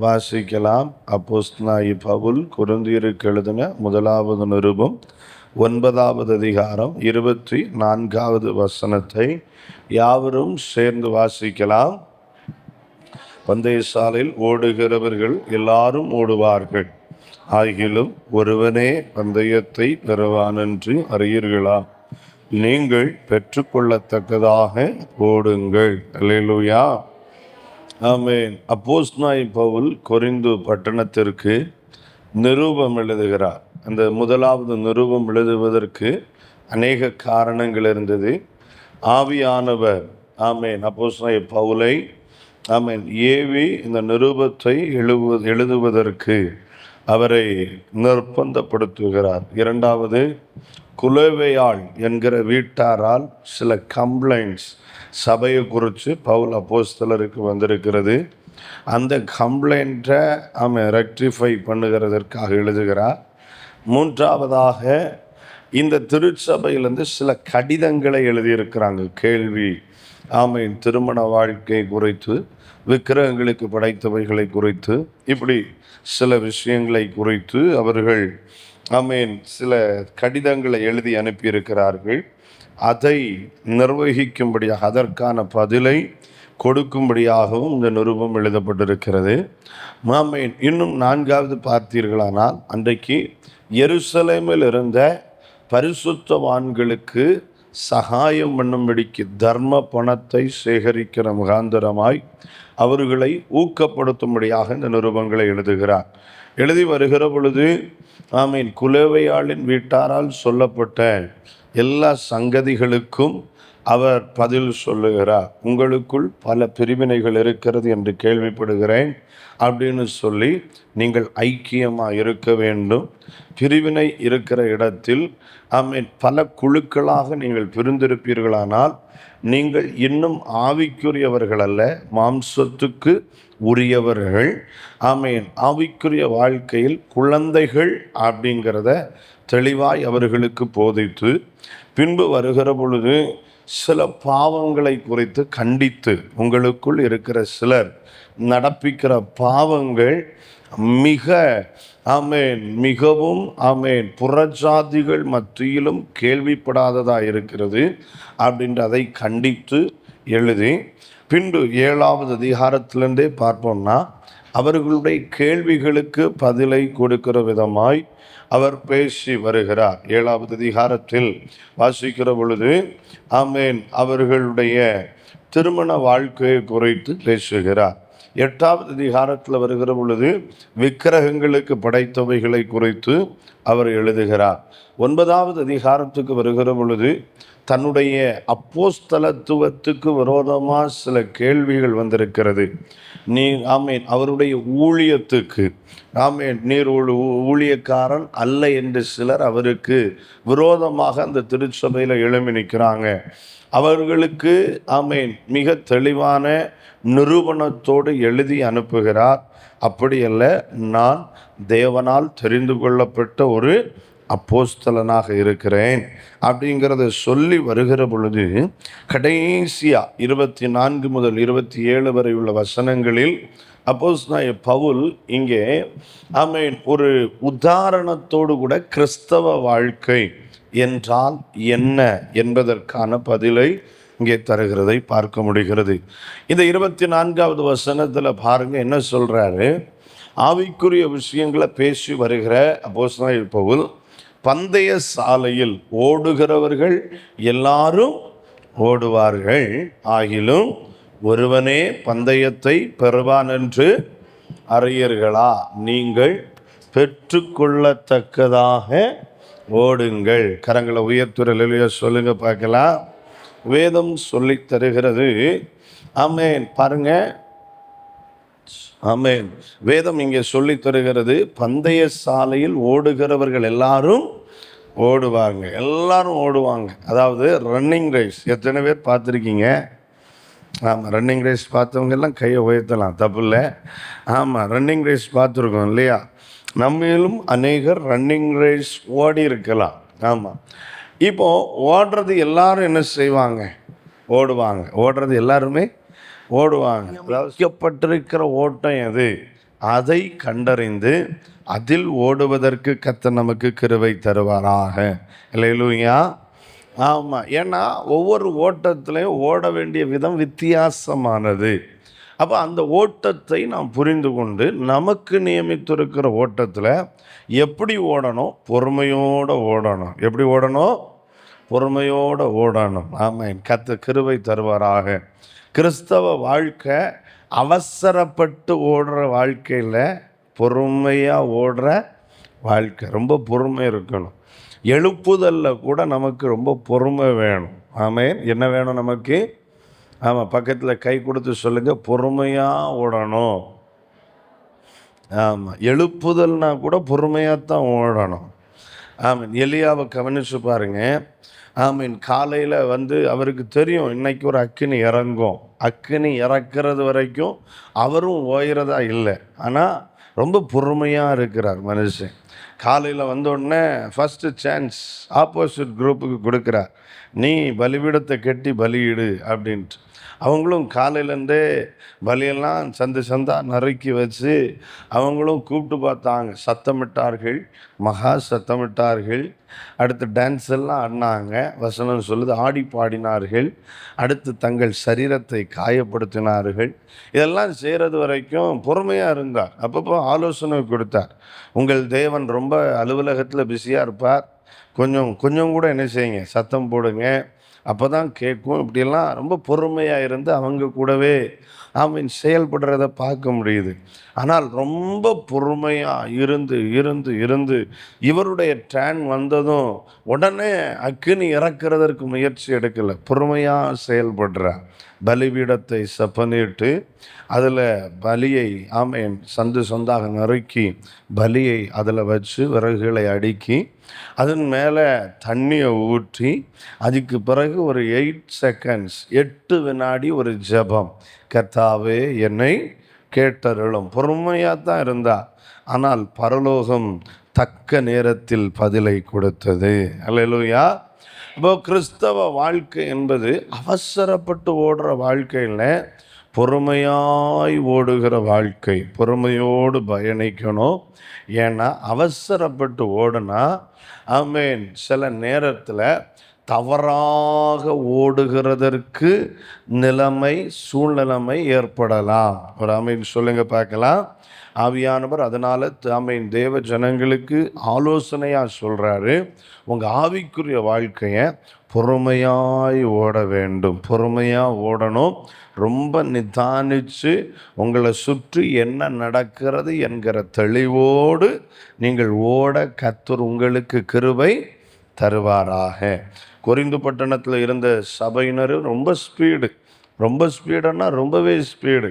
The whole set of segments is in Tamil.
வாசிக்கலாம். அப்போஸ்தலனாகிய பவுல் கொரிந்தியருக்கு எழுதின முதலாவது நிருபம் 9வது அதிகாரம் 24வது வசனத்தை யாவரும் சேர்ந்து வாசிக்கலாம். பந்தய சாலையில் ஓடுகிறவர்கள் எல்லாரும் ஓடுவார்கள், ஆகிலும் ஒருவனே பந்தயத்தை பெறுவானென்று அறியீர்களா? நீங்கள் பெற்றுக்கொள்ளத்தக்கதாக ஓடுங்கள். அல்லேலூயா, ஆமென். அப்போஸ்தலனாகிய பவுல் கொரிந்து பட்டணத்திற்கு நிருபம் எழுதுகிறார். அந்த முதலாவது நிருபம் எழுதுவதற்கு அநேக காரணங்கள் இருந்தது. ஆவியானவர் அப்போஸ்தலனாகிய பவுலை ஏவி இந்த நிருபத்தை எழுதுவதற்கு அவரை நிர்பந்தப்படுத்துகிறார். இரண்டாவது, குலோவேயாள் என்கிற வீட்டாரால் சில கம்ப்ளைண்ட்ஸ் சபையை குறித்து பவுல் அப்போஸ்தலருக்கு வந்திருக்கிறது. அந்த கம்ப்ளைண்ட்டை ரெக்டிஃபை பண்ணுகிறதற்காக எழுதுகிறார். மூன்றாவதாக, இந்த திருச்சபையிலேருந்து சில கடிதங்களை எழுதியிருக்கிறாங்க. கேள்வி, திருமண வாழ்க்கை குறித்து, விக்கிரகங்களுக்கு படைத்தவைகளை குறித்து, இப்படி சில விஷயங்களை குறித்து அவர்கள் சில கடிதங்களை எழுதி அனுப்பியிருக்கிறார்கள். அதை நிர்வகிக்கும்படியாக, அதற்கான பதிலை கொடுக்கும்படியாகவும் இந்த நிருபம் எழுதப்பட்டிருக்கிறது. இன்னும் நான்காவது பார்த்தீர்களானால், அன்றைக்கு எருசலேமில் இருந்த பரிசுத்தவான்களுக்கு சகாயம் பண்ணும்படிக்கு தர்ம பணத்தை சேகரிக்கிற முகாந்தரமாய் அவர்களை ஊக்கப்படுத்தும்படியாக இந்த நிருபங்களை எழுதுகிறார். எழுதி வருகிற பொழுது குலோவேயாளின் வீட்டாரால் சொல்லப்பட்ட எல்லா சங்கதிகளுக்கும் அவர் பதில் சொல்லுகிறார். உங்களுக்குள் பல பிரிவினைகள் இருக்கிறது என்று கேள்விப்படுகிறேன் அப்படின்னு சொல்லி, நீங்கள் ஐக்கியமாக இருக்க வேண்டும். பிரிவினை இருக்கிற இடத்தில் பல குழுக்களாக நீங்கள் பிரிந்திருப்பீர்களானால் நீங்கள் இன்னும் ஆவிக்குரியவர்கள் அல்ல, மாம்சத்துக்கு உரியவர்கள். ஆவிக்குரிய வாழ்க்கையில் குழந்தைகள் அப்படிங்கிறத தெளிவாய் அவர்களுக்கு போதித்து, பின்பு வருகிற பொழுது சில பாவங்களை குறித்து கண்டித்து, உங்களுக்குள் இருக்கிற சிலர் நடப்பிக்கிற பாவங்கள் மிகவும் புறஜாதிகள் மத்தியிலும் கேள்விப்படாததாக இருக்கிறது அப்படின்ற அதை கண்டித்து எழுதி, பின்பு 7வது அதிகாரத்திலிருந்தே பார்ப்போம்னா அவர்களுடைய கேள்விகளுக்கு பதிலை கொடுக்கிற விதமாய் அவர் பேசி வருகிறார். 7வது அதிகாரத்தில் வாசிக்கிற பொழுது அவர்களுடைய திருமண வாழ்க்கையை குறித்து பேசுகிறார். 8வது அதிகாரத்தில் வருகிற பொழுது விக்கிரகங்களுக்கு படைத்தவைகளை குறித்து அவர் எழுதுகிறார். 9வது அதிகாரத்துக்கு வருகிற பொழுது தன்னுடைய அப்போஸ்தலத்துவத்துக்கு விரோதமாக சில கேள்விகள் வந்திருக்கிறது. அவருடைய ஊழியத்துக்கு நீர் ஊழியக்காரன் அல்ல என்று சிலர் அவருக்கு விரோதமாக அந்த திருச்சபையில் எழும்பி நிற்கிறாங்க. அவர்களுக்கு மிக தெளிவான நிரூபணத்தோடு எழுதி அனுப்புகிறார். அப்படியல்ல, நான் தேவனால் தெரிந்து கொள்ளப்பட்ட ஒரு அப்போஸ்தலனாக இருக்கிறேன் அப்படிங்கிறத சொல்லி வருகிற பொழுது, கடைசியா 24 முதல் 27 வரை உள்ள வசனங்களில் அப்போஸ்தலனாகிய பவுல் இங்கே ஒரு உதாரணத்தோடு கூட கிறிஸ்தவ வாழ்க்கை என்றால் என்ன என்பதற்கான பதிலை இங்கே தருகிறதை பார்க்க முடிகிறது. இந்த 24வது வசனத்தில் பாருங்க என்ன சொல்றாரு. ஆவிக்குரிய விஷயங்களை பேசி வருகிற அப்போஸ்தலனாகிய பவுல், பந்தய சாலையில் ஓடுகிறவர்கள் எல்லாரும் ஓடுவார்கள், ஆகிலும் ஒருவனே பந்தயத்தை பெறுவான் என்று அறியீர்களா? நீங்கள் பெற்றுக்கொள்ளத்தக்கதாக ஓடுங்கள். கரங்களை உயர்த்துறையில சொல்லுங்க பார்க்கலாம். வேதம் சொல்லி தருகிறது. பாருங்க, வேதம் இங்கே சொல்லி தருகிறது, பந்தய சாலையில் ஓடுகிறவர்கள் எல்லாரும் ஓடுவாங்க. எல்லாரும் ஓடுவாங்க. அதாவது ரன்னிங் ரேஸ். எத்தனை பேர் பார்த்துருக்கீங்க? ரன்னிங் ரேஸ் பார்த்தவங்க எல்லாம் கையை உயர்த்தலாம், தப்பு இல்லை. ரன்னிங் ரேஸ் பார்த்துருக்கோம் இல்லையா? நம்மளும் அநேகர் ரன்னிங் ரேஸ் ஓடி இருக்கலாம். இப்போ ஓடுறது எல்லாரும் என்ன செய்வாங்க? ஓடுவாங்க. ஓடுறது எல்லாருமே ஓடுவாங்க. வைக்கப்பட்டிருக்கிற ஓட்டம் எது அதை கண்டறிந்து அதில் ஓடுவதற்கு கர்த்தர் நமக்கு கிருபை தருவாராக. அல்லேலூயா. ஆமாம், ஏன்னா ஒவ்வொரு ஓட்டத்திலையும் ஓட வேண்டிய விதம் வித்தியாசமானது. அப்போ அந்த ஓட்டத்தை நாம் புரிந்து கொண்டு நமக்கு நியமித்திருக்கிற ஓட்டத்தில் எப்படி ஓடணும்? பொறுமையோடு ஓடணும். எப்படி ஓடணும்? பொறுமையோடு ஓடணும். ஆமாம், கர்த்தர் கிருபை தருவாராக. கிறிஸ்தவ வாழ்க்கை அவசரப்பட்டு ஓடுற வாழ்க்கையில் பொறுமையாக ஓடுற வாழ்க்கை. ரொம்ப பொறுமை இருக்கணும். எழுப்புதலில் கூட நமக்கு ரொம்ப பொறுமை வேணும். ஆமென். என்ன வேணும் நமக்கு? ஆமாம், பக்கத்தில் கை கொடுத்து சொல்லுங்கள், பொறுமையாக ஓடணும். ஆமாம், எழுப்புதல்னா கூட பொறுமையாக தான் ஓடணும். ஆமீன். எலியாவை கவனித்து பாருங்க. ஆமீன். காலையில் அவருக்கு தெரியும் இன்னைக்கு ஒரு அக்கினி இறங்கும். அக்கினி இறக்கிறது வரைக்கும் அவரும் ஓயிறதா இல்லை. ஆனால் ரொம்ப பொறுமையாக இருக்கிறார் மனுஷன். காலையில் வந்தோடனே ஃபஸ்ட்டு சான்ஸ் ஆப்போசிட் குரூப்புக்கு கொடுக்குறார். நீ பலிபீடத்தை கட்டி பலியிடு அப்படின்ட்டு. அவங்களும் காலையிலேருந்தே பலியெல்லாம் சந்தா நறுக்கி வச்சு அவங்களும் கூப்பிட்டு பார்த்தாங்க. சத்தமிட்டார்கள், மகா சத்தமிட்டார்கள். அடுத்து டான்ஸ் எல்லாம் ஆடினாங்க. வசனம் சொல்லுது, ஆடி பாடினார்கள். அடுத்து தங்கள் சரீரத்தை காயப்படுத்தினார்கள். இதெல்லாம் செய்கிறது வரைக்கும் பொறுமையாக இருந்தார். அப்பப்போ ஆலோசனை கொடுத்தார். உங்கள் தேவன் ரொம்ப அலுவலகத்தில் பிஸியாக இருப்பார், கொஞ்சம் கூட என்ன செய்யுங்க, சத்தம் போடுங்க, அப்போ தான் கேட்கும். இப்படியெல்லாம் ரொம்ப பொறுமையாக இருந்து அவங்க கூடவே செயல்படுறத பார்க்க முடியுது. ஆனால் ரொம்ப பொறுமையாக இருந்து இவருடைய டேன் வந்ததும் உடனே அக்கினி இறக்கிறதற்கு முயற்சி எடுக்கலை. பொறுமையாக செயல்படுறார். பலிபீடத்தை செப்பனிட்டு அதில் பலியை சொந்தாக நறுக்கி பலியை அதில் வச்சு விறகுகளை அடுக்கி அதன் மேலே தண்ணியை ஊற்றி அதுக்கு பிறகு ஒரு 8 செகண்ட்ஸ் 8 வினாடி ஒரு ஜெபம். கர்த்தாவே என்னை கேட்டருளும். பொறுமையாக தான் இருந்தா. ஆனால் பரலோகம் தக்க நேரத்தில் பதிலை கொடுத்தது. அல்லேலூயா. இப்போ கிறிஸ்தவ வாழ்க்கை என்பது அவசரப்பட்டு ஓடுற வாழ்க்கையில் பொறுமையாய் ஓடுகிற வாழ்க்கை. பொறுமையோடு பயணிக்கணும். ஏன்னா அவசரப்பட்டு ஓடுனா சில நேரத்தில் தவறாக ஓடுகிறதற்கு சூழ்நிலைமை ஏற்படலாம். ஒரு சொல்லுங்க பார்க்கலாம். ஆவியானவர் அதனால் தேவ ஜனங்களுக்கு ஆலோசனையாக சொல்கிறாரு, உங்கள் ஆவிக்குரிய வாழ்க்கையை பொறுமையாய் ஓட வேண்டும். பொறுமையாக ஓடணும். ரொம்ப நிதானித்து உங்களை சுற்றி என்ன நடக்கிறது என்கிற தெளிவோடு நீங்கள் ஓட கர்த்தர் உங்களுக்கு கிருபை தருவாராக. கொரிந்து பட்டணத்தில் இருந்த சபையினர் ரொம்ப ஸ்பீடுன்னா ரொம்பவே ஸ்பீடு.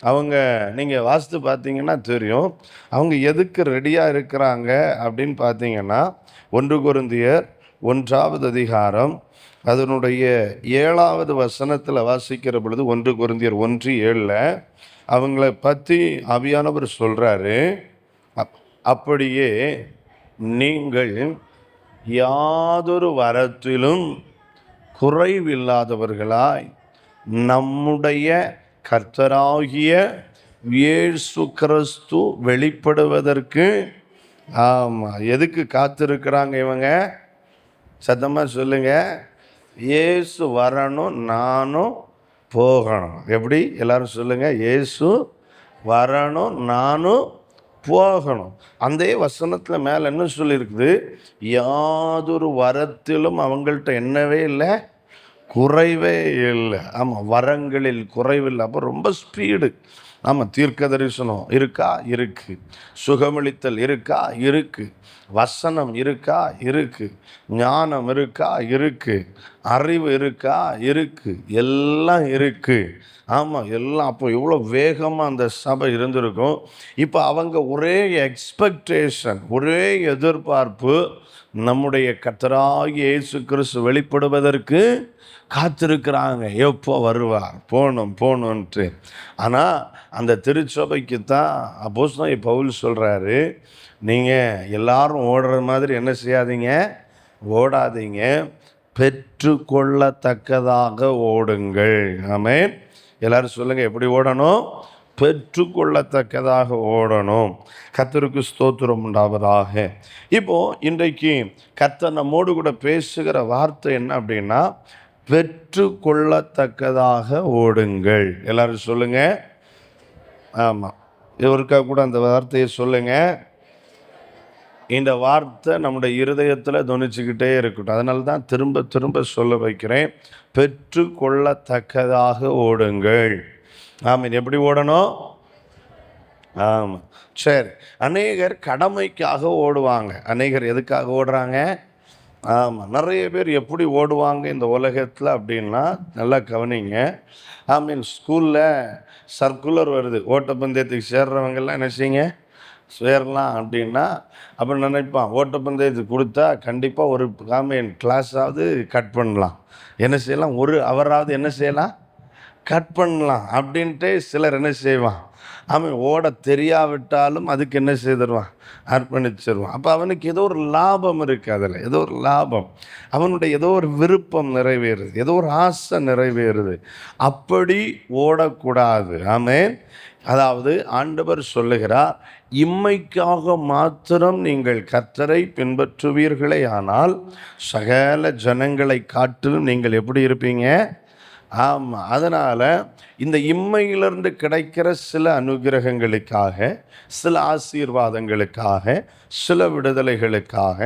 அவங்க நீங்கள் வாசித்து பார்த்தீங்கன்னா தெரியும் அவங்க எதுக்கு ரெடியாக இருக்கிறாங்க அப்படின்னு பார்த்தீங்கன்னா, 1 கொரிந்தியர் 1ஆம் அதிகாரம் அதனுடைய 7வது வசனத்தில் வாசிக்கிற பொழுது 1 கொரிந்தியர் 1:7 அவங்கள பற்றி ஆவியானவர் சொல்கிறாரு, அப்படியே நீங்கள் யாதொரு வரத்திலும் குறைவில்லாதவர்களாய் நம்முடைய கர்த்தராகிய இயேசு கிறிஸ்து வெளிப்படுவதற்கு எதுக்கு காத்திருக்கிறாங்க இவங்க? சத்தமாக சொல்லுங்க. இயேசு வரணும், நானும் போகணும். எப்படி? எல்லாரும் சொல்லுங்க. இயேசு வரணும், நானும் போகணும். அந்த வசனத்தில் மேலே என்ன சொல்லியிருக்குது? யாதொரு வரத்திலும் அவங்கள்ட்ட என்னவே இல்லை, குறைவே இல்லை. வரங்களில் குறைவில்லை. அப்போ ரொம்ப ஸ்பீடு. தீர்க்க தரிசனம் இருக்கா? இருக்கு. சுகமளித்தல் இருக்கா? இருக்கு. வசனம் இருக்கா? இருக்கு. ஞானம் இருக்கா? இருக்கு. அறிவு இருக்கா? இருக்கு. எல்லாம் இருக்கு. எல்லாம். அப்போ எவ்வளோ வேகமாக அந்த சபை இருந்திருக்கும். இப்போ அவங்க ஒரே எக்ஸ்பெக்டேஷன், ஒரே எதிர்பார்ப்பு, நம்முடைய கர்த்தராகிய இயேசு கிறிஸ்து வெளிப்படுவதற்கு காத்திருக்கிறாங்க. எப்போ வருவார், போகணுன்ட்டு. ஆனால் அந்த திருச்சபைக்கு தான் அப்போஸ்தலன் பவுல் சொல்கிறாரு, நீங்கள் எல்லாரும் ஓடுற மாதிரி என்ன செய்யாதீங்க, ஓடாதீங்க, பெற்றுக்கொள்ளத்தக்கதாக ஓடுங்கள். ஆமென். எல்லாரும் சொல்லுங்கள், எப்படி ஓடணும்? பெற்றுக்கொள்ளத்தக்கதாக ஓடணும். கர்த்தருக்கு ஸ்தோத்திரம் உண்டாவதாக. இப்போ இன்றைக்கு கர்த்தர் நம்மோடு கூட பேசுகிற வார்த்தை என்ன அப்படின்னா, பெற்றுக்கொள்ளத்தக்கதாக ஓடுங்கள். எல்லாரும் சொல்லுங்க. ஆமாம், இவருக்காக கூட அந்த வார்த்தையை சொல்லுங்க. இந்த வார்த்தை நம்முடைய இருதயத்தில் துணிச்சுக்கிட்டே இருக்கட்டும். அதனால தான் திரும்ப திரும்ப சொல்ல வைக்கிறேன், பெற்றுக்கொள்ளத்தக்கதாக ஓடுங்கள். ஆமாம். எப்படி ஓடணும்? ஆமாம், சரி. அநேகர் கடமைக்காக ஓடுவாங்க. அநேகர் எதுக்காக ஓடுறாங்க? ஆமாம், நிறைய பேர் எப்படி ஓடுவாங்க இந்த உலகத்தில் அப்படின்னா, நல்லா கவனிங்க. ஸ்கூலில் சர்க்குலர் வருது, ஓட்டப்பந்தயத்துக்கு சேர்றவங்கெல்லாம் என்ன செய்யுங்க, சேரலாம் அப்படின்னா. அப்புறம் நினைப்பான், ஓட்டப்பந்தயத்துக்கு கொடுத்தா கண்டிப்பாக ஒரு கிளாஸாவது கட் பண்ணலாம், என்ன செய்யலாம், ஒரு அவராவது என்ன செய்யலாம், கட் பண்ணலாம் அப்படின்ட்டு சிலர் என்ன செய்வான், அவன் ஓட தெரியாவிட்டாலும் அதுக்கு என்ன செய்திருவான், அர்ப்பணிச்சிருவான். அப்போ அவனுக்கு ஏதோ ஒரு லாபம் இருக்குது, அதில் ஏதோ ஒரு லாபம், அவனுடைய ஏதோ ஒரு விருப்பம் நிறைவேறுது, ஏதோ ஒரு ஆசை நிறைவேறுது. அப்படி ஓடக்கூடாது. ஆமென். அதாவது ஆண்டவர் சொல்லுகிறார், இம்மைக்காக மாத்திரம் நீங்கள் கர்த்தரை பின்பற்றுவீர்களே ஆனால் சகல ஜனங்களை காட்டிலும் நீங்கள் எப்படி இருப்பீங்க? ஆமாம். அதனால் இந்த இம்மையிலிருந்து கிடைக்கிற சில அனுகிரகங்களுக்காக, சில ஆசீர்வாதங்களுக்காக, சில விடுதலைகளுக்காக,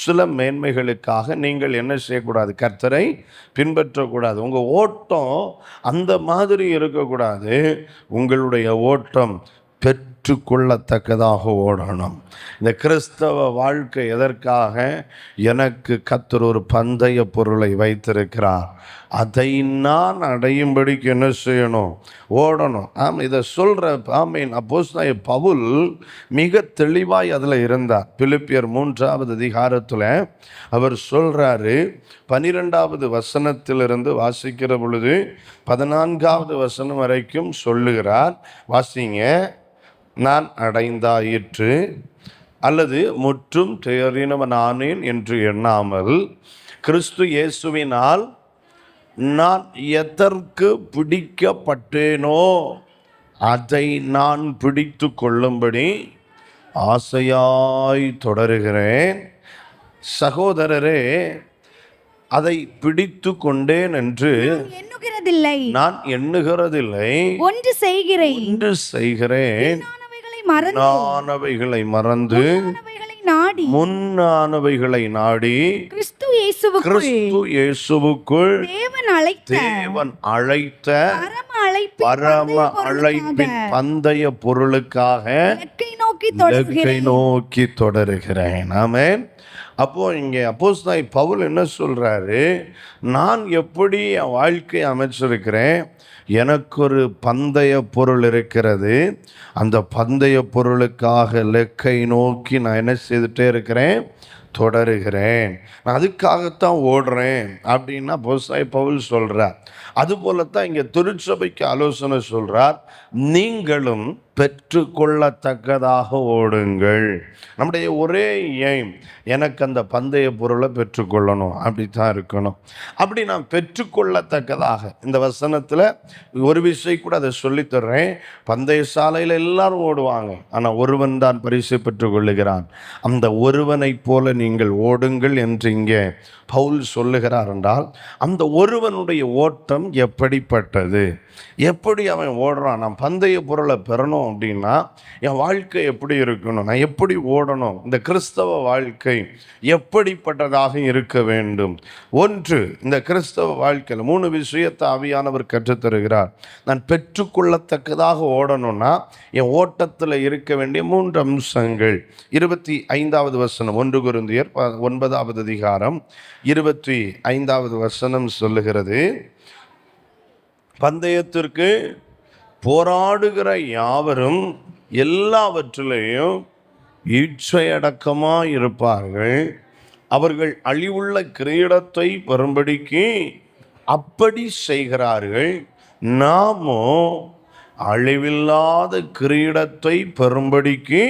சில மேன்மைகளுக்காக நீங்கள் என்ன செய்யக்கூடாது, கர்த்தரை பின்பற்றக்கூடாது. உங்கள் ஓட்டம் அந்த மாதிரி இருக்கக்கூடாது. உங்களுடைய ஓட்டம் பெற்றுக்கொள்ளத்தக்கதாக ஓடணும். இந்த கிறிஸ்தவ வாழ்க்கை எதற்காக? எனக்கு கர்த்தர் ஒரு பந்தய பொருளை வைத்திருக்கிறார், அதை நான் அடையும்படிக்கு என்ன செய்யணும், ஓடணும். இதை சொல்கிற அப்போஸ்தலனாகிய பவுல் மிக தெளிவாய் அதில் இருந்தார். பிலிப்பியர் 3வது அதிகாரத்தில் அவர் சொல்கிறாரு, 12வது வசனத்திலிருந்து வாசிக்கிற பொழுது 14வது வசனம் வரைக்கும் சொல்லுகிறார். வாசிங்க. நான் அடைந்தாயிற்று அல்லது முற்றும் தேறினவனானேன் என்று எண்ணாமல், கிறிஸ்து இயேசுவினால் நான் எதற்கு பிடிக்கப்பட்டேனோ அதை நான் பிடித்து கொள்ளும்படி ஆசையாய் தொடருகிறேன். சகோதரரே, அதை பிடித்து கொண்டேன் என்று நான் எண்ணுகிறதில்லை, ஒன்று செய்கிறேன், நானவைகளை மறந்து முன்னானவைகளை நாடி கிறிஸ்து இயேசுவுக்குள் தேவன் அழைத்த பரம அழைப்பின் பந்தய பொருளுக்காக இலக்கை நோக்கி தொடருகிறேன். ஆமென். அப்போ இங்கே அப்போஸ்தலனாகிய பவுல் என்ன சொல்றாரு, நான் எப்படி என் வாழ்க்கையை அமைச்சிருக்கிறேன், எனக்கு ஒரு பந்தய பொருள் இருக்கிறது, அந்த பந்தய பொருளுக்காக இலக்கை நோக்கி நான் என்ன செய்துட்டே இருக்கிறேன், தொடருகிறேன், நான் அதுக்காகத்தான் ஓடுறேன் அப்படின்னா அப்போஸ்தலனாகிய பவுல் சொல்றார். அதுபோலத்தான் இங்கே திருச்சபைக்கு ஆலோசனை சொல்றார், நீங்களும் பெற்றுக்கொள்ளத்தக்கதாக ஓடுங்கள். நம்முடைய ஒரே எய்ம், எனக்கு அந்த பந்தய பொருளை பெற்றுக்கொள்ளணும், அப்படித்தான் இருக்கணும். அப்படி நான் பெற்றுக்கொள்ளத்தக்கதாக, இந்த வசனத்தில் ஒரு விஷயம் கூட அதை சொல்லித்தர்றேன். பந்தய சாலையில் எல்லாரும் ஓடுவாங்க, ஆனால் ஒருவன் தான் பரிசு பெற்றுக்கொள்ளுகிறான். அந்த ஒருவனை போல நீங்கள் ஓடுங்கள் என்று இங்கே பவுல் சொல்லுகிறார் என்றால், அந்த ஒருவனுடைய ஓட்டம் எப்படிப்பட்டது, எப்படி அவன் ஓடுறான், நான் பந்தய பொருளை பெறணும் அப்படின்னா என் வாழ்க்கை எப்படி இருக்கணும், நான் எப்படி ஓடணும், இந்த கிறிஸ்தவ வாழ்க்கை எப்படிப்பட்டதாக இருக்க வேண்டும். ஒன்று, இந்த கிறிஸ்தவ வாழ்க்கையில் 3 விஷயத்தை ஆவியானவர் கற்றுத்தருகிறார். நான் பெற்றுக்கொள்ளத்தக்கதாக ஓடணும்னா என் ஓட்டத்தில் இருக்க வேண்டிய 3 அம்சங்கள். 25வது வசனம், 1 கொரிந்தியர் 9வது அதிகாரம் 25வது வசனம் சொல்லுகிறது, பந்தயத்திற்கு போராடுகிற யாவரும் எல்லாவற்றிலையும் இச்சையடக்கமாக இருப்பார்கள், அவர்கள் அழிவுள்ள கிரீடத்தை பெறும்படிக்கு அப்படி செய்கிறார்கள், நாமோ அழிவில்லாத கிரீடத்தை பெறும்படிக்கு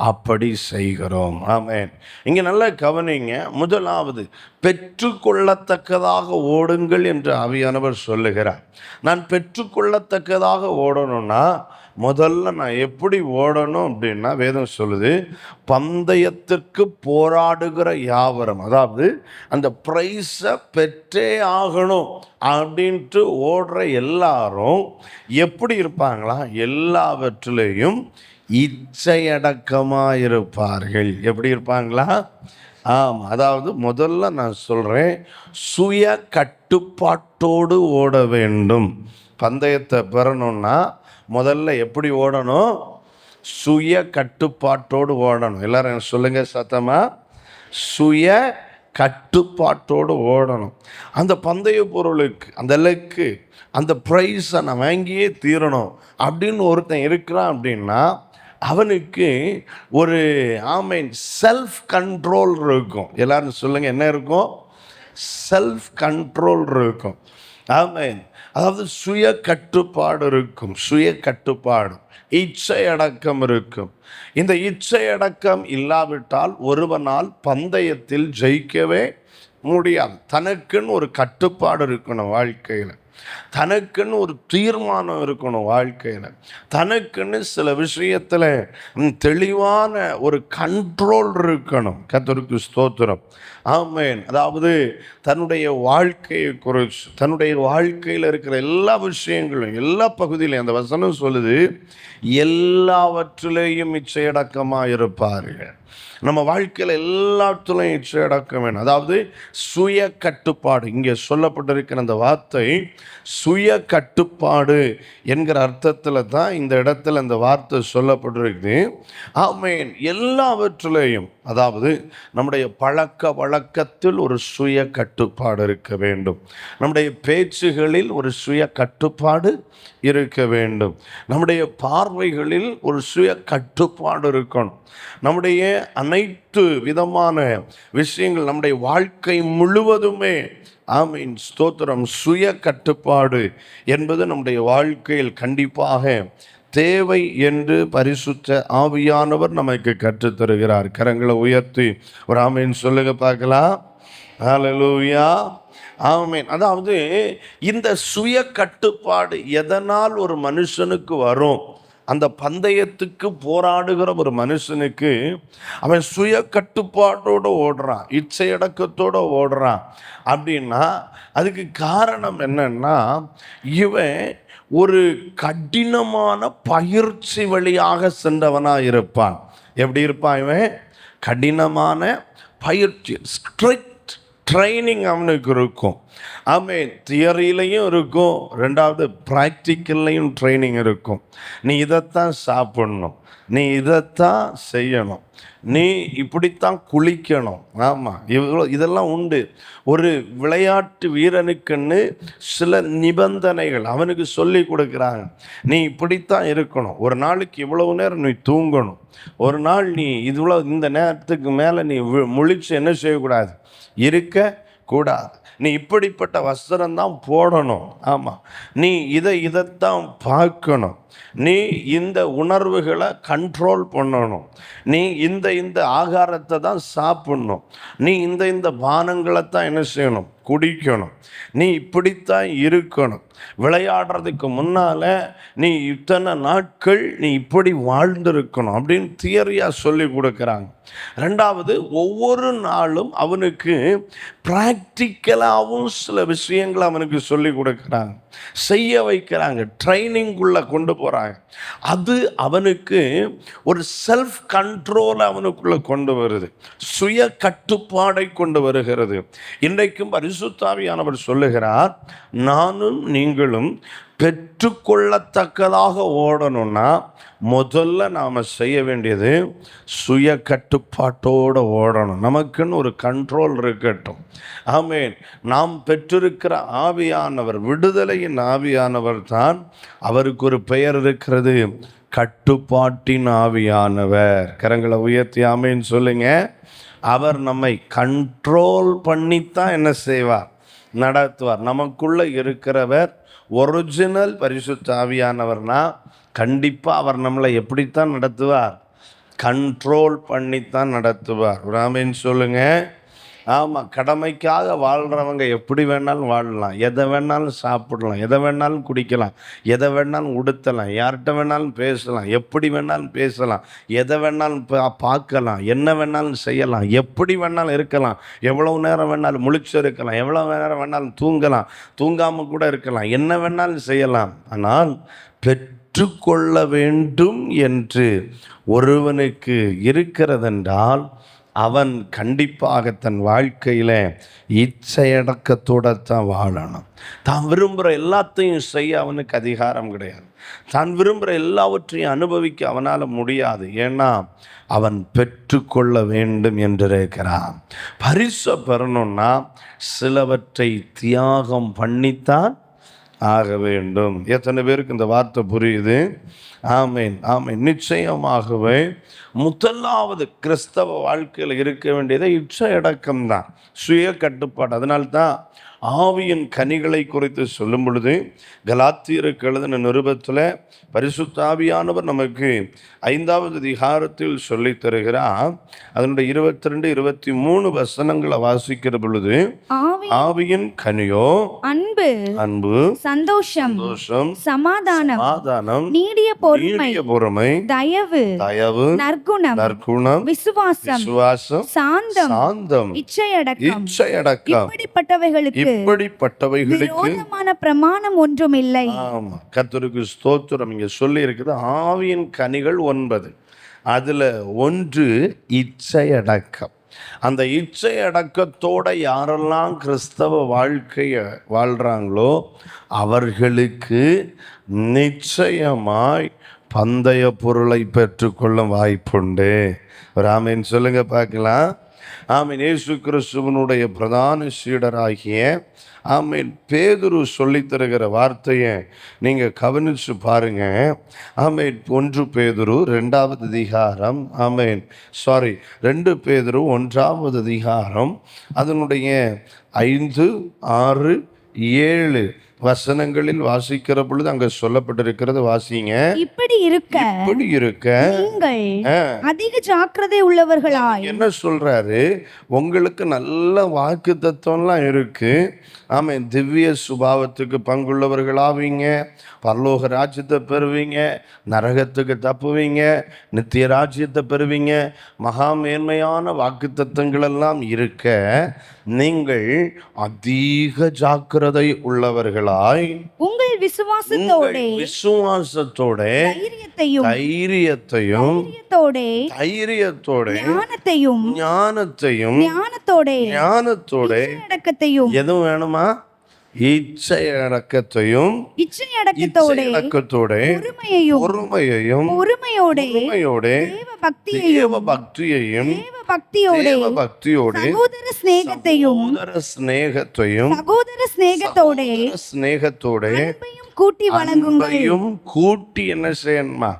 அப்படி செய்கிறோம். ஆமென். இங்கே நல்லா கவனிங்க. முதலாவது, பெற்றுக்கொள்ளத்தக்கதாக ஓடுங்கள் என்று ஆவியானவர் சொல்லுகிறார். நான் பெற்றுக்கொள்ளத்தக்கதாக ஓடணும்னா முதல்ல நான் எப்படி ஓடணும் அப்படின்னா வேதம் சொல்லுது, பந்தயத்திற்கு போராடுகிற யாவரும், அதாவது அந்த ப்ரைஸை பெற்றே ஆகணும் அப்படின்ட்டு ஓடுற எல்லாரும் எப்படி இருப்பாங்களா? எல்லாவற்றிலையும் இச்சையடக்கமாக இருப்பார்கள். எப்படி இருப்பாங்களா? ஆமாம். அதாவது முதல்ல நான் சொல்கிறேன், சுய கட்டுப்பாட்டோடு ஓட வேண்டும். பந்தயத்தை பெறணும்னா முதல்ல எப்படி ஓடணும்? சுய கட்டுப்பாட்டோடு ஓடணும். எல்லாரும் சொல்லுங்க சத்தமா, சுய கட்டுப்பாட்டோடு ஓடணும். அந்த பந்தய பொருளுக்கு, அந்த இலக்கு, அந்த ப்ரைஸை நான் வாங்கியே தீரணும் அப்படின்னு ஒருத்தன் இருக்கிறான் அப்படின்னா அவனுக்கு ஒரு செல்ஃப் கண்ட்ரோல் இருக்கும். எல்லாரும் சொல்லுங்க, என்ன இருக்கும்? செல்ஃப் கண்ட்ரோல் இருக்கும். அதாவது சுய கட்டுப்பாடு இருக்கும். சுய கட்டுப்பாடு, இச்சை அடக்கம் இருக்கும். இந்த இச்சை அடக்கம் இல்லாவிட்டால் ஒருவனால் பந்தயத்தில் ஜெயிக்கவே முடியாது. தனக்குன்னு ஒரு கட்டுப்பாடு இருக்கணும் வாழ்க்கையில், தனக்குன்னு ஒரு தீர்மானம் இருக்கணும் வாழ்க்கையில், தனக்குன்னு சில விஷயத்தில் தெளிவான ஒரு கண்ட்ரோல் இருக்கணும். கர்த்தருக்கு ஸ்தோத்திரம். ஆமென். அதாவது தன்னுடைய வாழ்க்கையை குறித்து, தன்னுடைய வாழ்க்கையில் இருக்கிற எல்லா விஷயங்களும், எல்லா பகுதியிலையும், அந்த வசனம் சொல்லுது, எல்லாவற்றிலேயும் இச்சையடக்கமாக இருப்பார்கள். நம்ம வாழ்க்கையில் எல்லாத்துலையும் இச்சையடக்கம் வேணும். அதாவது சுய கட்டுப்பாடு. இங்கே சொல்லப்பட்டிருக்கிற அந்த வார்த்தை சுய கட்டுப்பாடு என்கிற அர்த்தத்தில் தான் இந்த இடத்துல அந்த வார்த்தை சொல்லப்பட்டிருக்கு. ஆமென். எல்லாவற்றிலையும், அதாவது நம்முடைய பழக்க வழக்கத்தில் ஒரு சுய கட்டுப்பாடு இருக்க வேண்டும். நம்முடைய பேச்சுகளில் ஒரு சுய கட்டுப்பாடு இருக்க வேண்டும். நம்முடைய பார்வைகளில் ஒரு சுய கட்டுப்பாடு இருக்கணும். நம்முடைய அனைத்து விதமான விஷயங்கள், நம்முடைய வாழ்க்கை முழுவதுமே, ஆமீன் ஸ்தோத்திரம், சுய கட்டுப்பாடு என்பது நம்முடைய வாழ்க்கையில் கண்டிப்பாக தேவை என்று பரிசுத்த ஆவியானவர் நமக்கு கற்றுத்தருகிறார். கரங்களை உயர்த்தி ஒரு ஆமீன் சொல்லுங்க பார்க்கலாம். ஹல்லேலூயா. ஆமென். அதாவது இந்த சுய கட்டுப்பாடு எதனால் ஒரு மனுஷனுக்கு வரும்? அந்த பந்தயத்துக்கு போராடுகிற ஒரு மனுஷனுக்கு அவன் சுய கட்டுப்பாட்டோடு ஓடுறான், இச்சையடக்கத்தோடு ஓடுறான் அப்படின்னா அதுக்கு காரணம் என்னன்னா, இவன் ஒரு கடினமான பயிற்சி வழியாக சென்றவனாக இருப்பான். எப்படி இருப்பான் இவன்? கடினமான பயிற்சி, ஸ்ட்ரிக்ட் ட்ரைனிங் அவனுக்கு இருக்கும். ஆமென். தியரியிலையும் இருக்கும், ரெண்டாவது ப்ராக்டிக்கல்லையும் ட்ரைனிங் இருக்கும். நீ இதைத்தான் சாப்பிடணும், நீ இதைத்தான் செய்யணும், நீ இப்படித்தான் குளிக்கணும். ஆமாம், இதெல்லாம் உண்டு. ஒரு விளையாட்டு வீரனுக்குன்னு சில நிபந்தனைகள் அவனுக்கு சொல்லி கொடுக்குறாங்க. நீ இப்படித்தான் இருக்கணும், ஒரு நாளைக்கு இவ்வளவு நேரம் நீ தூங்கணும், ஒரு நாள் நீ இந்த நேரத்துக்கு மேலே நீ முழிச்சு என்ன செய்யக்கூடாது, இருக்க கூடாது, நீ இப்படிப்பட்ட வஸ்திரம்தான் போடணும், ஆமாம், நீ இதைத்தான் பார்க்கணும், நீ இந்த உணர்வுகளை கண்ட்ரோல் பண்ணணும், நீ இந்த ஆகாரத்தை தான் சாப்பிடணும், நீ இந்த பானங்களை தான் என்ன செய்யணும், குடிக்கணும், நீ இப்படித்தான் இருக்கணும், விளையாடுறதுக்கு முன்னால் நீ இத்தனை நாட்கள் நீ இப்படி வாழ்ந்திருக்கணும் அப்படின்னு தியரியாக சொல்லி கொடுக்குறாங்க. ரெண்டாவது, ஒவ்வொரு நாளும் அவனுக்கு ப்ராக்டிக்கலாகவும் சில விஷயங்களை அவனுக்கு சொல்லி கொடுக்குறாங்க, செய்ய வைக்கிறாங்க, ட்ரைனிங்குள்ளே கொண்டு போகிறாங்க. அது அவனுக்கு ஒரு செல்ஃப் கண்ட்ரோல் அவனுக்குள்ளே கொண்டு வருது, சுய கட்டுப்பாடை கொண்டு வருகிறது. இன்றைக்கும் பரிசுத்த ஆவியானவர் சொல்லுகிறார், நானும் நீங்களும் பெற்றுக்கொள்ளத்தக்கதாக ஓடணும்னா முதல்ல நாம் செய்ய வேண்டியது சுய கட்டுப்பாட்டோடு ஓடணும். நமக்குன்னு ஒரு கண்ட்ரோல் இருக்கட்டும். ஆமென். நாம் பெற்றிருக்கிற ஆவியானவர், விடுதலையின் ஆவியானவர் தான், அவருக்கு ஒரு பெயர் இருக்கிறது, கட்டுப்பாட்டின் ஆவியானவர். கரங்களை உயர்த்தி ஆமென் சொல்லுங்க. அவர் நம்மை கண்ட்ரோல் பண்ணித்தான் என்ன செய்வார், நடத்துவார். நமக்குள்ளே இருக்கிறவர் ஒரிஜினல் பரிசுத்த ஆவியானவர்னா கண்டிப்பாக அவர் நம்மளை எப்படித்தான் நடத்துவார், கண்ட்ரோல் பண்ணித்தான் நடத்துவார். ஆமென் சொல்லுங்க. ஆமாம், கடமைக்காக வாழ்கிறவங்க எப்படி வேணாலும் வாழலாம், எதை வேணாலும் சாப்பிடலாம், எதை வேணாலும் குடிக்கலாம், எதை வேணாலும் உடுத்தலாம், யார்கிட்ட வேணாலும் பேசலாம், எப்படி வேணாலும் பேசலாம், எதை வேணாலும் பார்க்கலாம், என்ன வேணாலும் செய்யலாம், எப்படி வேணாலும் இருக்கலாம், எவ்வளோ நேரம் வேணாலும் முழிச்சு இருக்கலாம், எவ்வளோ நேரம் வேணாலும் தூங்கலாம், தூங்காமல் கூட இருக்கலாம், என்ன வேணாலும் செய்யலாம். ஆனால் பெற்றுக்கொள்ள வேண்டும் என்று ஒருவனுக்கு இருக்கிறதென்றால் அவன் கண்டிப்பாக தன் வாழ்க்கையில் இச்சையடக்கத்தோடு தான் வாழணும். தான் விரும்புகிற எல்லாத்தையும் செய்ய அவனுக்கு அதிகாரம் கிடையாது. தான் விரும்புகிற எல்லாவற்றையும் அனுபவிக்க அவனால் முடியாது. ஏன்னா அவன் பெற்றுக்கொள்ள வேண்டும் என்றிருக்கிறான். பரிசை பெறணும்னா சிலவற்றை தியாகம் பண்ணித்தான் ஆக வேண்டும். எத்தனை பேருக்கு இந்த வார்த்தை புரியுது? ஆமேன், ஆமேன். நிச்சயமாகவே முதலாவது கிறிஸ்தவ வாழ்க்கையில் இருக்க வேண்டியது இச்சை அடக்கம்தான், சுய கட்டுப்பாடு. அதனால்தான் ஆவியின் கனிகளை குறித்து சொல்லும் பொழுது கலாத்தியருக்கு எழுதின நிருபத்தில் பரிசுத்த ஆவியானவர் நமக்கு 5வது அதிகாரத்தில் சொல்லி தருகிறார். அதனுடைய 22, 23 வசனங்களை வாசிக்கிற பொழுது ஆவியின் கனியோ அன்பு, அன்பு, சந்தோஷம், சமாதானம், நீடிய பொறுமை, தயவு, நற்குணம், விசுவாசம், சாந்தம், இச்சையடக்கம். இப்படிப்பட்டவைகளுக்கு விரோதமான பிரமாணம் ஒன்றும் இல்லை. ஆமா, கர்த்தருக்கு ஸ்தோத்திரம். இங்க சொல்லி இருக்குது ஆவியின் கனிகள் 9, அதுல ஒன்று இச்சையடக்கம். அந்த இச்சை அடக்கத்தோட யாரெல்லாம் கிறிஸ்தவ வாழ்க்கையை வாழ்கிறாங்களோ அவர்களுக்கு நிச்சயமாய் பந்தய பொருளை பெற்றுக்கொள்ளும் வாய்ப்புண்டு. ஒரு ஆமீன் சொல்லுங்க பார்க்கலாம். ஆமீன். இயேசு கிறிஸ்துவனுடைய பிரதான சீடராகிய ஆமீன் பேதுரு சொல்லித் தருகிற வார்த்தையை நீங்கள் கவனித்து பாருங்க. ஆமீன். 1 பேதுரு 2வது அதிகாரம், ஆமீன் 2 பேதுரு 1வது அதிகாரம் அதனுடைய 5, 6, 7 வசனங்களில் வாசிக்கிற பொழுது அங்க சொல்லப்பட்டிருக்கிறது. வாசிங்க. இப்படி இருக்க நீங்கள் அதிக ஜாக்கிரதை உள்ளவர்களாய். என்ன சொல்றாரு? உங்களுக்கு நல்ல வாக்கு தத்துவம்லாம் இருக்கு. ஆமாம், திவ்ய சுபாவத்துக்கு பங்குள்ளவர்களாவீங்க, பரலோக ராஜ்யத்தை பெறுவீங்க, நரகத்துக்கு தப்புவீங்க, நித்திய ராஜ்யத்தை பெறுவீங்க, மகா மேன்மையான வாக்கு தத்துவங்கள் எல்லாம் இருக்க நீங்கள் அதிக ஜாக்கிரதை உள்ளவர்களாய் உங்கள் விசுவாசத்தோட தைரியத்தையும் ஞானத்தோட எதுவும் வேணுமா? இச்சையடக்கத்தையும் பொறுமையையும் கூட்டி என்ன செய்யணுமா?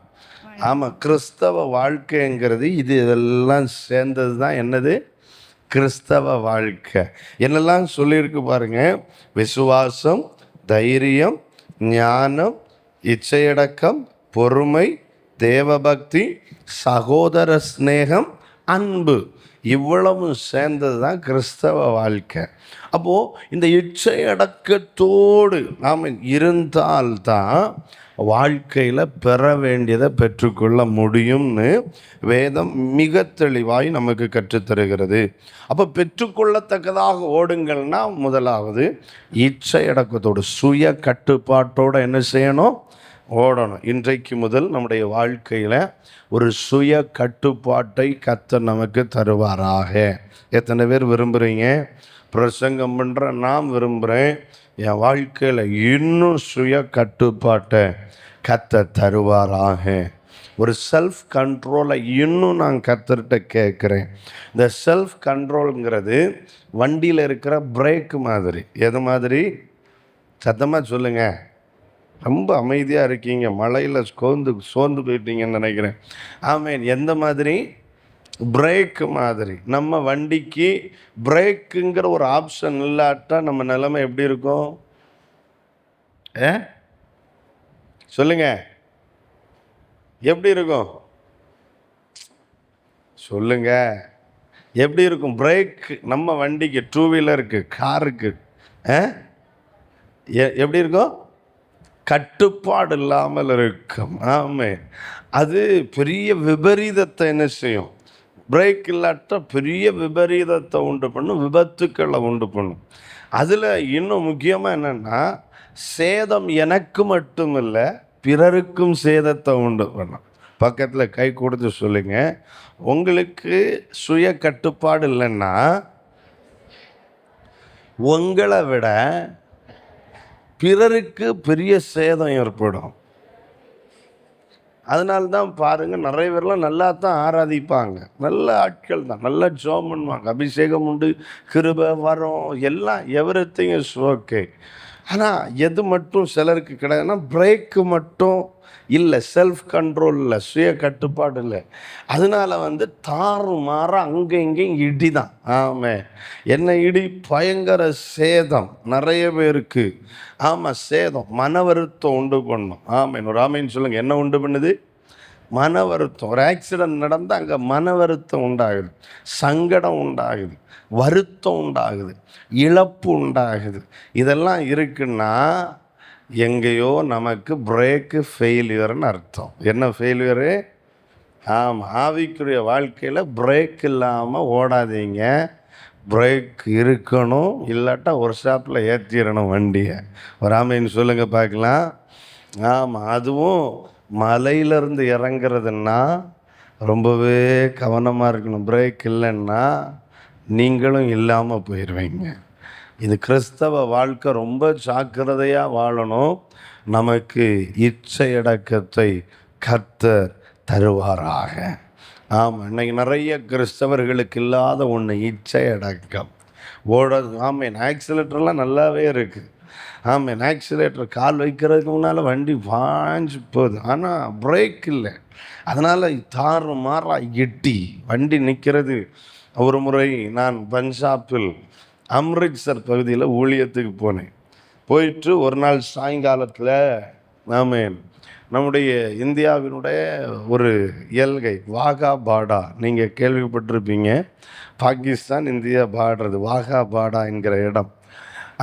ஆமா, கிறிஸ்தவ வாழ்க்கைங்கிறது இது இதெல்லாம் சேர்ந்தது தான் என்னது? கிறிஸ்தவ வாழ்க்கை. என்னெல்லாம் சொல்லியிருக்கு பாருங்க. விசுவாசம், தைரியம், ஞானம், இச்சையடக்கம், பொறுமை, தேவபக்தி, சகோதர ஸ்நேகம், அன்பு, இவ்வளவு சேர்ந்தது தான் கிறிஸ்தவ வாழ்க்கை. அப்போது இந்த இச்சையடக்கத்தோடு நாம் இருந்தால்தான் வாழ்க்கையில் பெற வேண்டியதை பெற்றுக்கொள்ள முடியும்னு வேதம் மிக தெளிவாய் நமக்கு கற்றுத்தருகிறது. அப்போ பெற்றுக்கொள்ளத்தக்கதாக ஓடுங்கள்னா முதலாவது இச்சையடக்கத்தோடு சுய கட்டுப்பாட்டோடு என்ன செய்யணும்? ஓடணும். இன்றைக்கு முதல் நம்முடைய வாழ்க்கையில் ஒரு சுய கட்டுப்பாட்டை கர்த்தர் நமக்கு தருவாராக. எத்தனை பேர் விரும்புகிறீங்க? பிரசங்கம் பண்ணுற நான் விரும்புகிறேன், என் வாழ்க்கையில் இன்னும் சுய கட்டுப்பாட்டை கர்த்தர் தருவாராக. ஒரு செல்ஃப் கண்ட்ரோலை இன்னும் நான் கர்த்தர்கிட்ட கேட்குறேன். இந்த செல்ஃப் கண்ட்ரோலுங்கிறது வண்டியில் இருக்கிற பிரேக் மாதிரி. எது மாதிரி? சத்தமாக சொல்லுங்கள். ரொம்ப அமைதியாக இருக்கீங்க, மழையில் சோர்ந்து போயிட்டீங்கன்னு நினைக்கிறேன். ஆமேன். எந்த மாதிரி? பிரேக்கு மாதிரி. நம்ம வண்டிக்கு பிரேக்குங்கிற ஒரு ஆப்ஷன் இல்லாட்டா நம்ம நிலைமை எப்படி இருக்கும்? சொல்லுங்க, எப்படி இருக்கும்? சொல்லுங்க. எப்படி இருக்கும் பிரேக் நம்ம வண்டிக்கு, டூ வீலருக்கு, காருக்கு எப்படி இருக்கும்? கட்டுப்பாடு இல்லாமல் இருக்கும். ஆமே, அது பெரிய விபரீதத்தை என்ன செய்யும்? பிரேக் இல்லாட்ட பெரிய விபரீதத்தை உண்டு பண்ணும், விபத்துக்களை உண்டு பண்ணும். அதில் இன்னும் முக்கியமாக என்னென்னா, சேதம் எனக்கு மட்டும் இல்லை, பிறருக்கும் சேதத்தை உண்டு பண்ணும். பக்கத்தில் கை கொடுத்து சொல்லுங்க, உங்களுக்கு சுய கட்டுப்பாடு இல்லைன்னா உங்களை விட பிறருக்கு பெரிய சேதம் ஏற்படும். அதனால்தான் பாருங்கள், நிறைய பேர்லாம் நல்லா தான் ஆராதிப்பாங்க, நல்ல ஆட்கள் தான், நல்லா ஜெபம் பண்ணுவாங்க, அபிஷேகம் உண்டு, கிருபை வரும், எல்லாம் எவ்ரிதிங் இஸ் ஓகே. ஆனால் எது மட்டும் சிலருக்கு கிடையாதுன்னா, பிரேக்கு மட்டும் இல்லை, செல்ஃப் கண்ட்ரோல் இல்லை, சுய கட்டுப்பாடு இல்லை. அதனால் தாறுமாற அங்கே இங்கேயும் இடி தான். ஆமாம், என்ன இடி? பயங்கர சேதம் நிறைய பேருக்கு. ஆமாம், சேதம், மன வருத்தம் உண்டு பண்ணும். ஆமாம், ஒரு ஆமைன்னு சொல்லுங்கள். என்ன உண்டு பண்ணுது? மன வருத்தம். ஒரு ஆக்சிடெண்ட் நடந்தால் அங்கே மன வருத்தம் உண்டாகுது, சங்கடம் உண்டாகுது, வருத்தம் உண்டாகுது, இழப்பு உண்டாகுது. இதெல்லாம் இருக்குன்னா எங்கேயோ நமக்கு பிரேக்கு ஃபெயிலியர்னு அர்த்தம். என்ன ஃபெயிலியரு? ஆமாம், ஆவிக்குரிய வாழ்க்கையில் பிரேக் இல்லாமல் ஓடாதீங்க. பிரேக் இருக்கணும், இல்லாட்டா ஒரு ஸ்டாப்பில் ஏற்றிடணும் வண்டியை. ஒரு ஆமைன்னு சொல்லுங்கள் பார்க்கலாம். ஆமாம், அதுவும் மலையிலேருந்து இறங்குறதுன்னா ரொம்பவே கவனமாக இருக்கணும். பிரேக் இல்லைன்னா நீங்களும் இல்லாமல் போயிடுவீங்க. இது கிறிஸ்தவ வாழ்க்கை, ரொம்ப ஜாக்கிரதையாக வாழணும். நமக்கு இச்சையடக்கத்தை கர்த்தர் தருவாராக. ஆமாம், இன்னைக்கு நிறைய கிறிஸ்தவர்களுக்கு இல்லாத ஒன்று இச்சையடக்கம். ஆமாம், ஆக்சிலேட்டர்லாம் நல்லாவே இருக்குது. ஆமாம், ஆக்சிலேட்டர் கால் வைக்கிறதுக்கு முன்னால் வண்டி வாஞ்சி போகுது, ஆனால் பிரேக் இல்லை. அதனால் தாறு மாறா எட்டி வண்டி நிற்கிறது. ஒரு முறை நான் பஞ்சாபில் அம்ரித்சர் பகுதியில் ஊழியத்துக்கு போனேன். போயிட்டு ஒரு நாள் சாயங்காலத்தில் நம்முடைய இந்தியாவினுடைய ஒரு எல்கை வாகா பாடா, நீங்கள் கேள்விப்பட்டிருப்பீங்க, பாகிஸ்தான் இந்தியா பாடுறது வாகா பாடா என்கிற இடம்.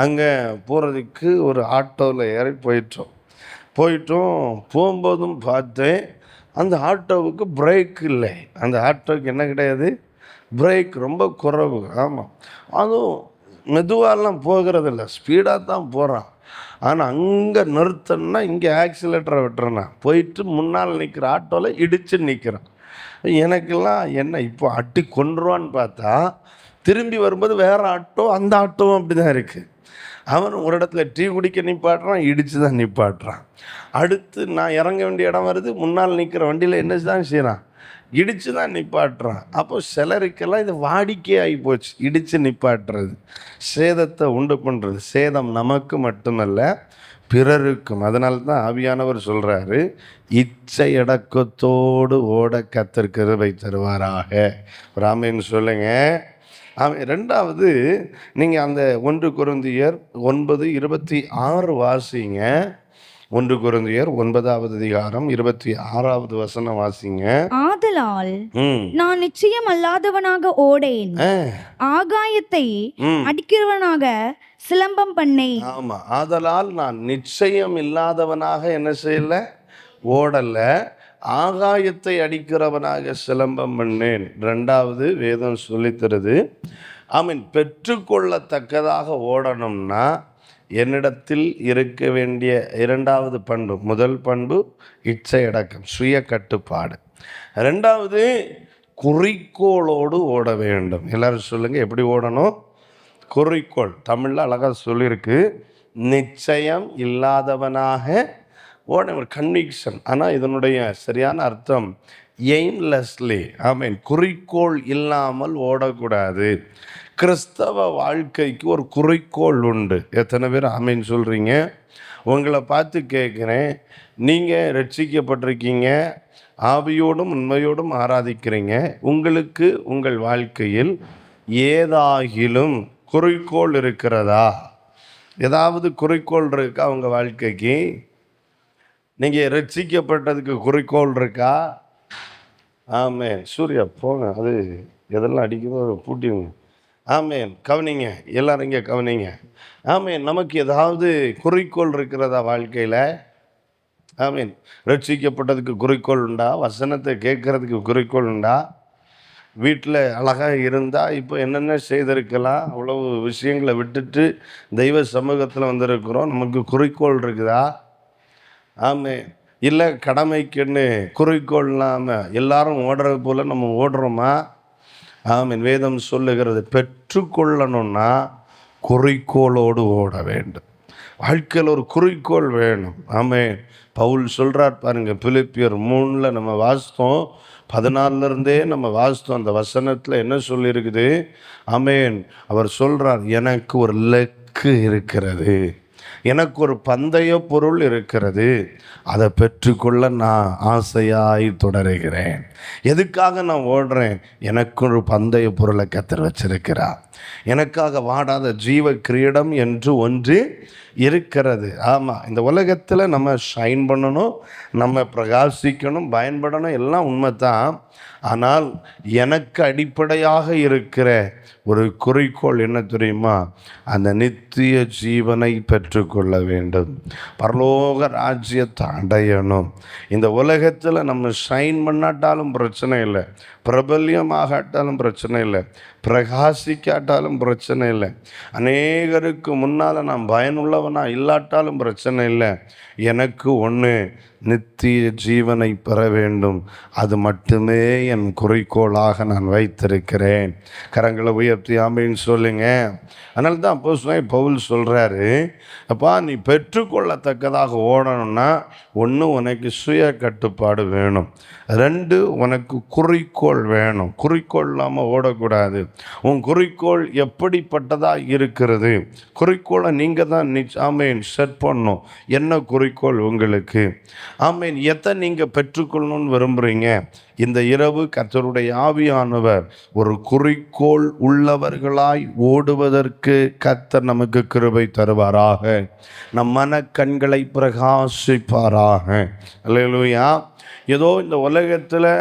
அங்கே போகிறதுக்கு ஒரு ஆட்டோவில் ஏறி போயிட்டோம். போகும்போதும் பார்த்தேன், அந்த ஆட்டோவுக்கு பிரேக் இல்லை. அந்த ஆட்டோவுக்கு என்ன கிடையாது? பிரேக் ரொம்ப குறைவு. ஆமாம், அதுவும் மெதுவாலாம் போகிறதில்ல, ஸ்பீடாக தான் போகிறான். ஆனால் அங்கே நிறுத்தணுன்னா இங்கே ஆக்சிலேட்டரை விட்டுறேன்னா போயிட்டு முன்னால் நிற்கிற ஆட்டோவில் இடித்து நிற்கிறான். எனக்கெல்லாம் என்ன இப்போ அட்டி கொண்டுருவான்னு பார்த்தா, திரும்பி வரும்போது வேறு ஆட்டோ, அந்த ஆட்டோவும் அப்படி தான் இருக்குது. அவன் ஒரு இடத்துல டீ குடிக்க நிப்பாட்டுறான், இடித்து தான் நிப்பாட்டுறான். அடுத்து நான் இறங்க வேண்டிய இடம் வருது, முன்னால் நிற்கிற வண்டியில் என்ன தான் செய்கிறான்? இடித்து தான் நிப்பாட்டுறான். அப்போ சிலருக்கெல்லாம் இது வாடிக்கையாகி போச்சு, இடித்து நிப்பாட்டுறது, சேதத்தை உண்டு பண்ணுறது. சேதம் நமக்கு மட்டுமல்ல, பிறருக்கும். அதனால தான் ஆவியானவர் சொல்கிறாரு, இச்சை அடக்கத்தோடு ஓட கர்த்தர் கிருபை தருவாராக. ராமேன்னு சொல்லுங்க. ரெண்டாவது, நீங்கள் அந்த 1 கொரிந்தியர் 9:26 வாசிங்க. 1 கொரிந்தியர் 9வது அதிகாரம் 26வது வசனம் வாசிங்க. ஆதலால் நான் நிச்சயம் அல்லாதவனாக ஓடேன், ஆகாயத்தை அடிக்கிறவனாக சிலம்பம் பண்ணேன். ஆமா, ஆதலால் நான் நிச்சயம் இல்லாதவனாக என்ன செய்யல? ஓடல, ஆகாயத்தை அடிக்கிறவனாக சிலம்பம் பண்ணேன். ரெண்டாவது வேதம் சொல்லித்தருது, பெற்றுக்கொள்ளத்தக்கதாக ஓடணும்னா என்னிடத்தில் இருக்க வேண்டிய இரண்டாவது பண்பு, முதல் பண்பு இச்சை அடக்கம், சுய கட்டுப்பாடு. ரெண்டாவது குறிக்கோளோடு ஓட வேண்டும். எல்லாரும் சொல்லுங்க, எப்படி ஓடணும்? குறிக்கோள். தமிழில் அழகாக சொல்லியிருக்கு, நிச்சயம் இல்லாதவனாக ஓட, ஒரு கன்விக்ஷன். ஆனால் இதனுடைய சரியான அர்த்தம் எய்ம்லெஸ்லி. குறிக்கோள் இல்லாமல் ஓடக்கூடாது. கிறிஸ்தவ வாழ்க்கைக்கு ஒரு குறிக்கோள் உண்டு. எத்தனை பேர் ஆமேன்னு சொல்கிறீங்க? உங்களை பார்த்து கேட்குறேன், நீங்கள் ரட்சிக்கப்பட்டிருக்கீங்க, ஆவியோடும் உண்மையோடும் ஆராதிக்கிறீங்க, உங்களுக்கு உங்கள் வாழ்க்கையில் ஏதாகிலும் குறிக்கோள் இருக்கிறதா? ஏதாவது குறிக்கோள் இருக்கா உங்கள் வாழ்க்கைக்கு? நீங்கள் ரட்சிக்கப்பட்டதுக்கு குறிக்கோள் இருக்கா? ஆமே, சூர்யா போங்க, அது எதெல்லாம் அடிக்குதோ பூட்டிடுங்க. ஆமேன். கவனிங்க, எல்லாரும் இங்கே கவனிங்க. ஆமேன். நமக்கு ஏதாவது குறிக்கோள் இருக்கிறதா வாழ்க்கையில்? ஆமீன். ரட்சிக்கப்பட்டதுக்கு குறிக்கோள் உண்டா? வசனத்தை கேட்கறதுக்கு குறிக்கோள் உண்டா? வீட்டில் அழகாக இருந்தால் இப்போ என்னென்ன செய்திருக்கலாம்? அவ்வளவு விஷயங்களை விட்டுட்டு தெய்வ சமூகத்தில் வந்திருக்கிறோம். நமக்கு குறிக்கோள் இருக்குதா? ஆமேன். இல்லை கடமைக்குன்னு குறிக்கோள் இல்லாமல் எல்லாரும் ஓடுறது போல் நம்ம ஓடுறோமா? ஆமீன். வேதம் சொல்லுகிறது, பெற்றுக்கொள்ளணும்னா குறிக்கோளோடு ஓட வேண்டும். வாழ்க்கையில் ஒரு குறிக்கோள் வேணும். ஆமேன். பவுல் சொல்கிறார் பாருங்க, பிலிப்பியர் 3 நம்ம வாசித்தோம், 14 நம்ம வாசித்தோம். அந்த வசனத்தில் என்ன சொல்லியிருக்குது? ஆமேன். அவர் சொல்கிறார், எனக்கு ஒரு லக்கு இருக்கிறது, எனக்கு ஒரு பந்தய பொருள் இருக்கிறது, அதை பெற்றுக்கொள்ள நான் ஆசையாய் தொடருகிறேன். எதுக்காக நான் ஓடுறேன்? எனக்கு ஒரு பந்தய பொருளை கர்த்தர் வச்சிருக்கிறார். எனக்காக வாடாத ஜீவ கிரீடம் என்று ஒன்று இருக்கிறது. ஆமாம், இந்த உலகத்தில் நம்ம ஷைன் பண்ணணும், நம்ம பிரகாசிக்கணும், பயன்படணும், எல்லாம் உண்மைதான். ஆனால் எனக்கு அடிப்படையாக இருக்கிற ஒரு குறிக்கோள் என்ன தெரியுமா? அந்த நித்திய ஜீவனை பெற்றுக்கொள்ள வேண்டும், பரலோக ராஜ்யத்தை அடையணும். இந்த உலகத்தில் நம்ம ஷைன் பண்ணாட்டாலும் பிரச்சனை இல்லை, பிரபல்யமாகாட்டாலும் பிரச்சனை இல்லை, பிரகாசிக்காட்டாலும் பிரச்சனை இல்லை, அநேகருக்கு முன்னால் நான் பயனுள்ளவனாக இல்லாட்டாலும் பிரச்சனை இல்லை. எனக்கு ஒன்று, நித்திய ஜீவனை பெற வேண்டும். அது மட்டுமே என் குறிக்கோளாக நான் வைத்திருக்கிறேன். கரங்களை உயர்த்தி ஆமேன்னு சொல்லுங்க. அதனால தான் அப்போஸ்தலன் பவுல் சொல்கிறாரு, அப்பா நீ பெற்றுக்கொள்ளத்தக்கதாக ஓடணும்னா, ஒன்று உனக்கு சுய கட்டுப்பாடு வேணும், 2 உனக்கு குறிக்கோள் வேணும். குறிக்கோள் இல்லாமல் ஓடக்கூடாது. உன் குறிக்கோள் எப்படிப்பட்டதாக இருக்கிறது? குறிக்கோளை நீங்கள் தான் ஆமேன் செட் பண்ணணும். என்ன குறிக்கோள் உங்களுக்கு? ஆமேன். எதை நீங்கள் பெற்றுக்கொள்ளணும்னு விரும்புகிறீங்க? இந்த இரவு கர்த்தருடைய ஆவியானவர் ஒரு குறிக்கோள் உள்ளவர்களாய் ஓடுவதற்கு கர்த்தர் நமக்கு கிருபை தருவாராக. நம் மனக்கண்களை பிரகாசிப்பாராக. அல்லேலூயா. ஏதோ இந்த உலகத்தில்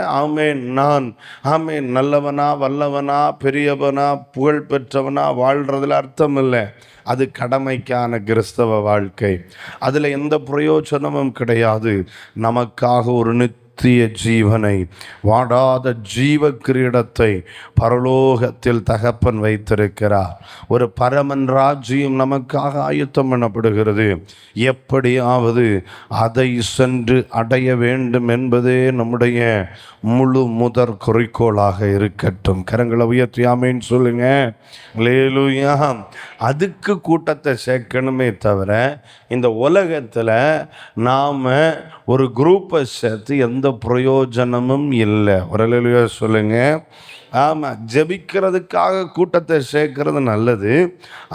ஆமேன் நல்லவனா, வல்லவனா, பெரியவனா, புகழ் பெற்றவனா வாழ்கிறதுல அர்த்தம் இல்லை. அது கடமைக்கான கிறிஸ்தவ வாழ்க்கை. அதில் எந்த பிரயோஜனமும் கிடையாது. நமக்காக ஒரு நித்திய ஜீவனை, வாடாத ஜீவ கிரீடத்தை பரலோகத்தில் தகப்பன் வைத்திருக்கிறார். ஒரு பரமன் ராஜ்யம் நமக்காக ஆயத்தம் பண்ணப்படுகிறது. எப்படியாவது அதை சென்று அடைய வேண்டும் என்பதே நம்முடைய முழு முதற் குறிக்கோளாக இருக்கட்டும். கரங்களை உயர்த்தி ஆமேன்னு சொல்லுங்க. அல்லேலூயா. அதுக்கு கூட்டத்தை சேர்க்கணுமே தவிர இந்த உலகத்தில் நாம் ஒரு குரூப்பை சேர்த்து எந்த பிரயோஜனமும் இல்லை. ஒரு அல்லேலூயா சொல்லுங்க. ஆமாம், ஜெபிக்கிறதுக்காக கூட்டத்தை சேர்க்கறது நல்லது.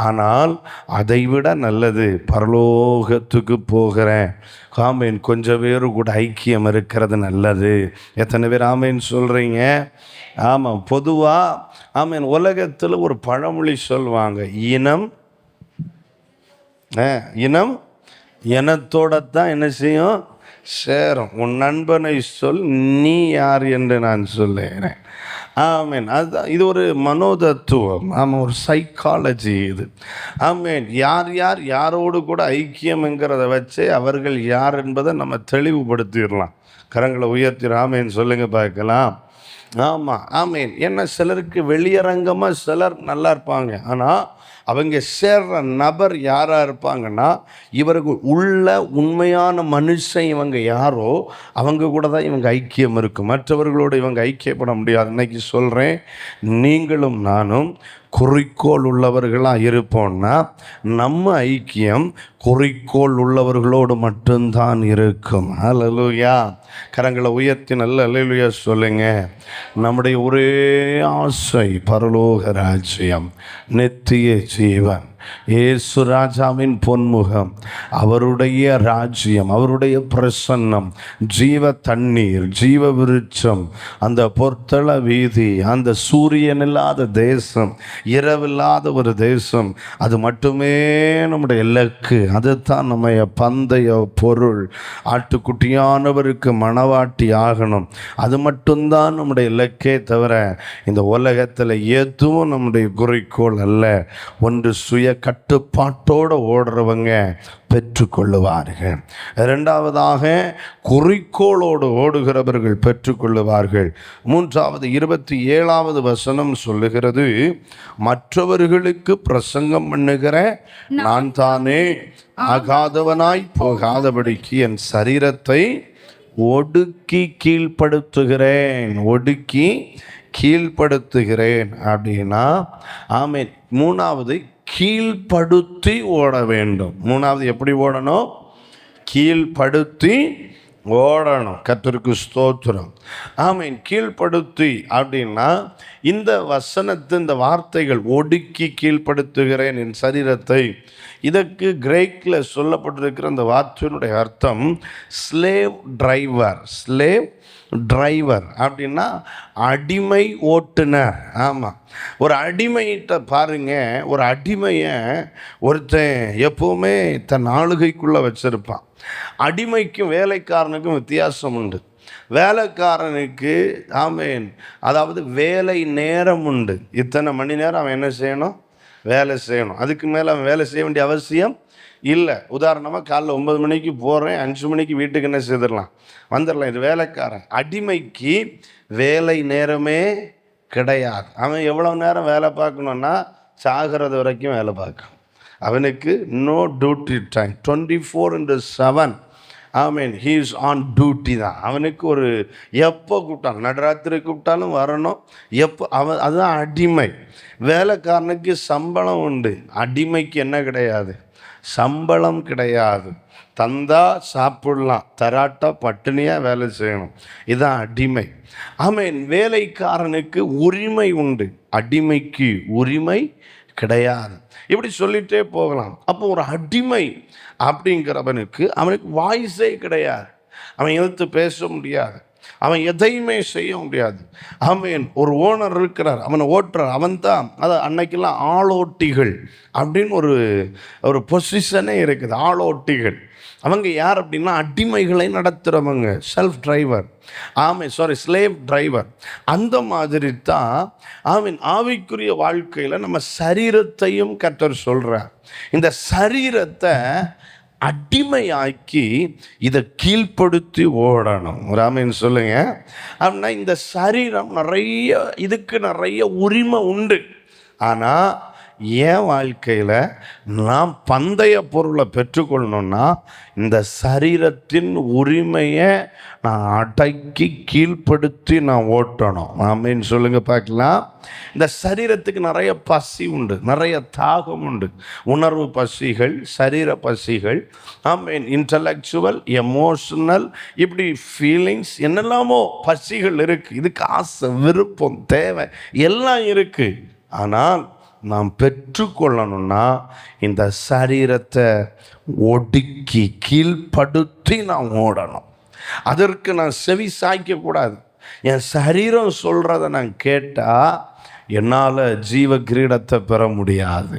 ஆனால் அதை விட நல்லது பரலோகத்துக்கு போகிறேன் ஆமேன் கொஞ்சம் பேர் கூட ஐக்கியம் இருக்கிறது நல்லது. எத்தனை பேர் ஆமேன்னு சொல்கிறீங்க? ஆமாம். பொதுவாக ஆமேன் உலகத்தில் ஒரு பழமொழி சொல்லுவாங்க, இனம் இனத்தோடத்தான் என்ன செய்யும்? சேரும். உன் நண்பனை சொல், நீ யார் என்று நான் சொல்லுகிறேன். ஆமேன். அதுதான், இது ஒரு மனோதத்துவம். ஆமாம், ஒரு சைக்காலஜி இது. ஆமேன். யாரோடு கூட ஐக்கியம்ங்கிறத வச்சு அவர்கள் யார் என்பதை நம்ம தெளிவுபடுத்திடலாம். கரங்களை உயர்த்தி ஆமேன் சொல்லுங்க பார்க்கலாம். ஆமாம், ஆமேன். ஏன்னா சிலருக்கு வெளியரங்கமாக சிலர் நல்லா இருப்பாங்க, ஆனால் அவங்க சேர்ற நபர் யாராக இருப்பாங்கன்னா, இவர்கள் உள்ள உண்மையான மனுஷன் இவங்க யாரோ அவங்க கூட தான் இவங்க ஐக்கியம் இருக்கும். மற்றவர்களோடு இவங்க ஐக்கியப்பட முடியாது. இன்னைக்கு சொல்கிறேன், நீங்களும் நானும் குறிக்கோள் உள்ளவர்களாக இருப்போம்னா நம்ம ஐக்கியம் குறிக்கோள் உள்ளவர்களோடு மட்டும்தான் இருக்கும். அல்லேலூயா. கரங்களை உயர்த்தி நல்ல அல்லேலூயா சொல்லுங்க. நம்முடைய ஒரே ஆசை பரலோக ராஜ்யம், நித்திய ஜீவன். இயேசு ராஜாவின் பொன்முகம், அவருடைய ராஜ்யம், அவருடைய பிரசன்னம், ஜீவ தண்ணீர், ஜீவ விருட்சம், அந்த பொற்தள வீதி, அந்த சூரியன் இல்லாத தேசம், இரவில்லாத ஒரு தேசம், அது மட்டுமே நம்முடைய இலக்கு. அதுதான் நம்ம பந்தய பொருள். ஆட்டுக்குட்டியானவருக்கு மணவாட்டி ஆகணும், அது மட்டும்தான் நம்முடைய இலக்கே தவிர இந்த உலகத்தில் எதுவும் நம்முடைய குறிக்கோள் அல்ல. ஒன்று சுய கட்டுப்பாட்டோடு ஓடுறவங்க பெற்றுக்கொள்ளுவார்கள். இரண்டாவதாக குறிக்கோளோடு ஓடுகிறவர்கள் பெற்றுக்கொள்ளுவார்கள். மூன்றாவது 27வது வசனம் சொல்லுகிறது, மற்றவர்களுக்கு பிரசங்கம் பண்ணுகிற நான் தானே ஆகாதவனாய் போகாதபடிக்கு என் சரீரத்தை ஒடுக்கி கீழ்ப்படுத்துகிறேன். ஒடுக்கி கீழ்ப்படுத்துகிறேன் அப்படின்னா ஆமென். மூணாவது கீழ்ப்படுத்தி ஓட வேண்டும். மூணாவது எப்படி ஓடணும்? கீழ்ப்படுத்தி ஓடணும். கர்த்தருக்கு ஸ்தோத்திரம். ஆமென். கீழ்ப்படுத்தி அப்படின்னா இந்த வசனத்து இந்த வார்த்தைகள், ஒடுக்கி கீழ்ப்படுத்துகிறேன் என் சரீரத்தை, இதற்கு கிரேக்கில் சொல்லப்பட்டிருக்கிற அந்த வார்த்தையினுடைய அர்த்தம் ஸ்லேவ் டிரைவர். ஸ்லேவ் டிரைவர் அப்படின்னா அடிமை ஓட்டுநர். ஆமாம், ஒரு அடிமையிட்ட பாருங்க, ஒரு அடிமையை ஒருத்தன் எப்போவுமே தன் ஆளுகைக்குள்ளே வச்சிருப்பான். அடிமைக்கும் வேலைக்காரனுக்கும் வித்தியாசம் உண்டு. வேலைக்காரனுக்கு ஆமென், அதாவது வேலை நேரம் உண்டு. இத்தனை மணி நேரம் அவன் என்ன செய்யணும்? வேலை செய்யணும். அதுக்கு மேலே அவன் வேலை செய்ய வேண்டிய அவசியம் இல்லை. உதாரணமாக காலைல 9 மணிக்கு போகிறேன், 5 மணிக்கு வீட்டுக்கு என்ன செய்திடலாம், வந்துடலாம். இது வேலைக்காரன். அடிமைக்கு வேலை நேரமே கிடையாது. அவன் எவ்வளோ நேரம் வேலை பார்க்கணுன்னா சாகிறது வரைக்கும் வேலை பார்க்கணும். அவனுக்கு நோ டியூட்டி டைம், 24/7. ஆமீன், ஹீ இஸ் ஆன் டியூட்டி தான். அவனுக்கு ஒரு எப்போ கூப்பிட்டாலும், நடுராத்திரி கூப்பிட்டாலும் வரணும். எப்போ அதுதான் அடிமை. வேலைக்காரனுக்கு சம்பளம் உண்டு, அடிமைக்கு என்ன கிடையாது? சம்பளம் கிடையாது. தந்தா சாப்பிடலாம், தராட்டா பட்டினியாக வேலை செய்யணும். இதுதான் அடிமை. ஆமீன். வேலைக்காரனுக்கு உரிமை உண்டு, அடிமைக்கு உரிமை கிடையாது. இப்படி சொல்லிகிட்டே போகலாம். அப்போ ஒரு அடிமை அப்படிங்கிறவனுக்கு அவனுக்கு வாய்ஸே கிடையாது. அவன் எதிர்த்து பேச முடியாது, அவன் எதையுமே செய்ய முடியாது. ஆமீன். ஒரு ஓனர் இருக்கிறார், அவனை ஓட்டுறார், அவன் தான். அது அன்னைக்கெல்லாம் ஆளோட்டிகள் அப்படின்னு ஒரு பொசிஷனே இருக்குது. ஆளோட்டிகள் அவங்க யார் அப்படின்னா அடிமைகளை நடத்துகிறவங்க, செல்ஃப் டிரைவர். Slave driver. அந்த மாதிரி தான் ஆவிக்குரிய வாழ்க்கையில் நம்ம சரீரத்தையும் கர்த்தர் சொல்கிறார். இந்த சரீரத்தை அடிமையாக்கி இதை கீழ்ப்படுத்தி ஓடணும். ஆமென் சொல்லுங்க. அப்படின்னா இந்த சரீரம் இதுக்கு நிறைய உரிமை உண்டு. ஆனால் என் வாழ்க்கையில் நான் பந்தய பொருளை பெற்றுக்கொள்ளணும்னா இந்த சரீரத்தின் உரிமையை நான் அடக்கி கீழ்ப்படுத்தி நான் ஓட்டணும். ஆமீன் சொல்லுங்க பார்க்கலாம். இந்த சரீரத்துக்கு நிறைய பசி உண்டு, நிறைய தாகம் உண்டு. உணர்வு பசிகள், சரீர பசிகள், ஆமீன், இன்டலெக்சுவல், எமோஷனல், இப்படி ஃபீலிங்ஸ், என்னெல்லாமோ பசிகள் இருக்குது. இதுக்கு ஆசை, விருப்பம், தேவை எல்லாம் இருக்குது. ஆனால் நாம் பெற்றுக்கொள்ளணும்னா இந்த சரீரத்தை ஒடுக்கி கீழ்ப்படுத்தி நான் ஓடணும். அதற்கு நான் செவி சாய்க்கக்கூடாது. என் சரீரம் சொல்கிறத நான் கேட்டால் என்னால் ஜீவ கிரீடத்தை பெற முடியாது.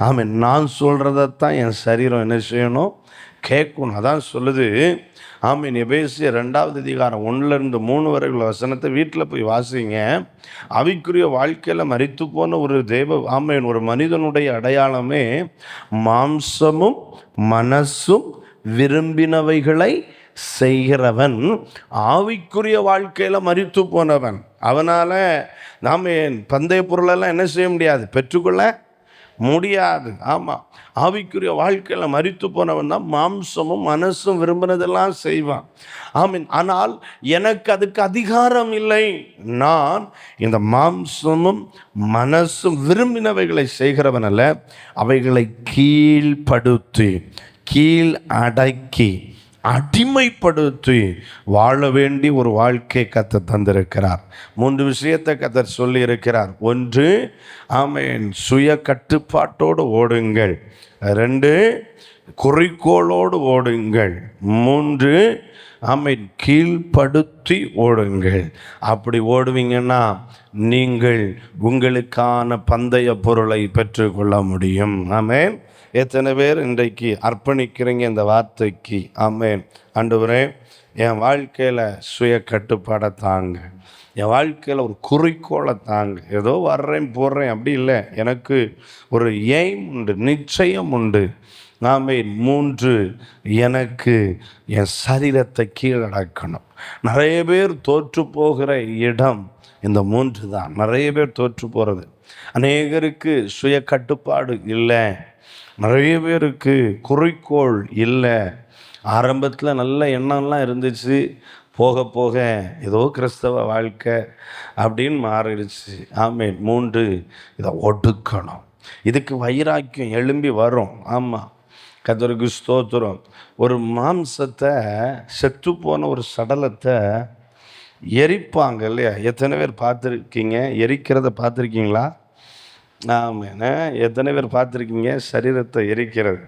ஆமாம், நான் சொல்கிறதான் என் சரீரம் என்ன செய்யணும்? கேட்கணும். அதான் சொல்லுது. ஆமீன். எபேசியர் 2:1-3 வரை உள்ள வசனத்தை வீட்டில் போய் வாசிங்க. ஆவிக்குரிய வாழ்க்கையில் மரித்து போன ஒரு ஒரு மனிதனுடைய அடையாளமே மாம்சமும் மனசும் விரும்பினவைகளை செய்கிறவன். ஆவிக்குரிய வாழ்க்கையில் மரித்து போனவன். அவனால் நாம் பந்தய பொருளெல்லாம் என்ன செய்ய முடியாது? பெற்றுக்கொள்ள முடியாது. ஆமாம், ஆவிக்குரிய வாழ்க்கையில் மரித்து போனவன் தான் மாம்சமும் மனசும் விரும்பினதெல்லாம் செய்வான். ஆமீன். ஆனால் எனக்கு அதுக்கு அதிகாரம் இல்லை. நான் இந்த மாம்சமும் மனசும் விரும்பினவைகளை செய்கிறவன் அல்ல, அவைகளை கீழ்ப்படுத்தி கீழ் அடக்கி அடிமைப்படுத்தி வாழ வேண்டி ஒரு வாழ்க்கை கர்த்தர் தந்திருக்கிறார். 3 விஷயத்தை கர்த்தர் சொல்லி இருக்கிறார். 1, ஆமென், சுய கட்டுப்பாட்டோடு ஓடுங்கள். 2, குறிக்கோளோடு ஓடுங்கள். 3, ஆமென், கீழ்ப்படுத்தி ஓடுங்கள். அப்படி ஓடுவீங்கன்னா நீங்கள் உங்களுக்கான பந்தய பொருளை பெற்றுக்கொள்ள முடியும். ஆமென். எத்தனை பேர் இன்றைக்கு அர்ப்பணிக்கிறீங்க இந்த வார்த்தைக்கு? ஆமென். ஆண்டவரே, என் வாழ்க்கையில் சுய கட்டுப்பாடை தாங்க, என் வாழ்க்கையில் ஒரு குறிக்கோளை தாங்க. ஏதோ வர்றேன் போடுறேன் அப்படி இல்லை, எனக்கு ஒரு எய்ம் உண்டு, நிச்சயம் உண்டு. ஆமென். 3, எனக்கு என் சரீரத்தை கீழடக்கணும். நிறைய பேர் தோற்று போகிற இடம் இந்த 3 தான். நிறைய பேர் தோற்று போகிறது. அநேகருக்கு சுய கட்டுப்பாடு இல்லை, நிறைய பேருக்கு குறிக்கோள் இல்லை. ஆரம்பத்தில் நல்ல எண்ணம்லாம் இருந்துச்சு, போக போக ஏதோ கிறிஸ்தவ வாழ்க்கை அப்படின்னு மாறிடுச்சு. ஆமென். 3, இதை ஒடுக்கணும். இதுக்கு வைராக்கியம் எழும்பி வரும். ஆமாம், கர்த்தருக்கு ஸ்தோத்திரம். ஒரு மாம்சத்தை, செத்து போன ஒரு சடலத்தை எரிப்பாங்க இல்லையா? எத்தனை பேர் பார்த்துருக்கீங்க? எரிக்கிறத பார்த்துருக்கீங்களா? ஆமாம், எத்தனை பேர் பார்த்துருக்கீங்க சரீரத்தை எரிக்கிறது?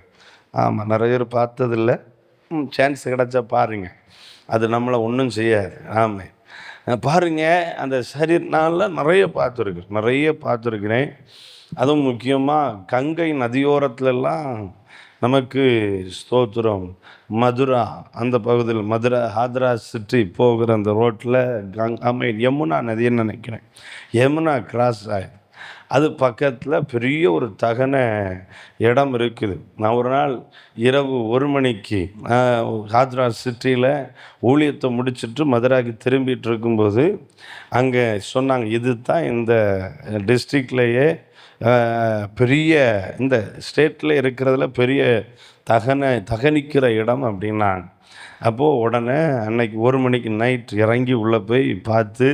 ஆமாம், நிறைய பேர் பார்த்ததில்ல. சான்ஸ் கிடச்சா பாருங்கள், அது நம்மளை ஒன்றும் செய்யாது. ஆமாம், பாருங்கள், அந்த சரீரனால் நிறைய பார்த்துருக்குறேன். அதுவும் முக்கியமாக கங்கை நதியோரத்துலலாம் நமக்கு ஸ்தோத்திரம், மதுரா அந்த பகுதியில், மதுரா ஹாத்ரா சிட்டி போகிற அந்த ரோட்டில் ஆமாம், யமுனா நதின்னு நினைக்கிறேன், யமுனா கிராஸ் ஆகி அது பக்கத்தில் பெரிய ஒரு தகன இடம் இருக்குது. நான் ஒரு நாள் இரவு 1 மணிக்கு ஹாத்ரா சிட்டியில் ஊழியத்தை முடிச்சுட்டு மதுராக்கு திரும்பிட்டு இருக்கும்போது அங்கே சொன்னாங்க, இது தான் இந்த டிஸ்ட்ரிக்ட்லேயே பெரிய, இந்த ஸ்டேட்டில் இருக்கிறதுல பெரிய தகனிக்கிற இடம் அப்படின்னாங்க. அப்போது உடனே அன்னைக்கு 1 மணிக்கு நைட் இறங்கி உள்ளே போய் பார்த்து,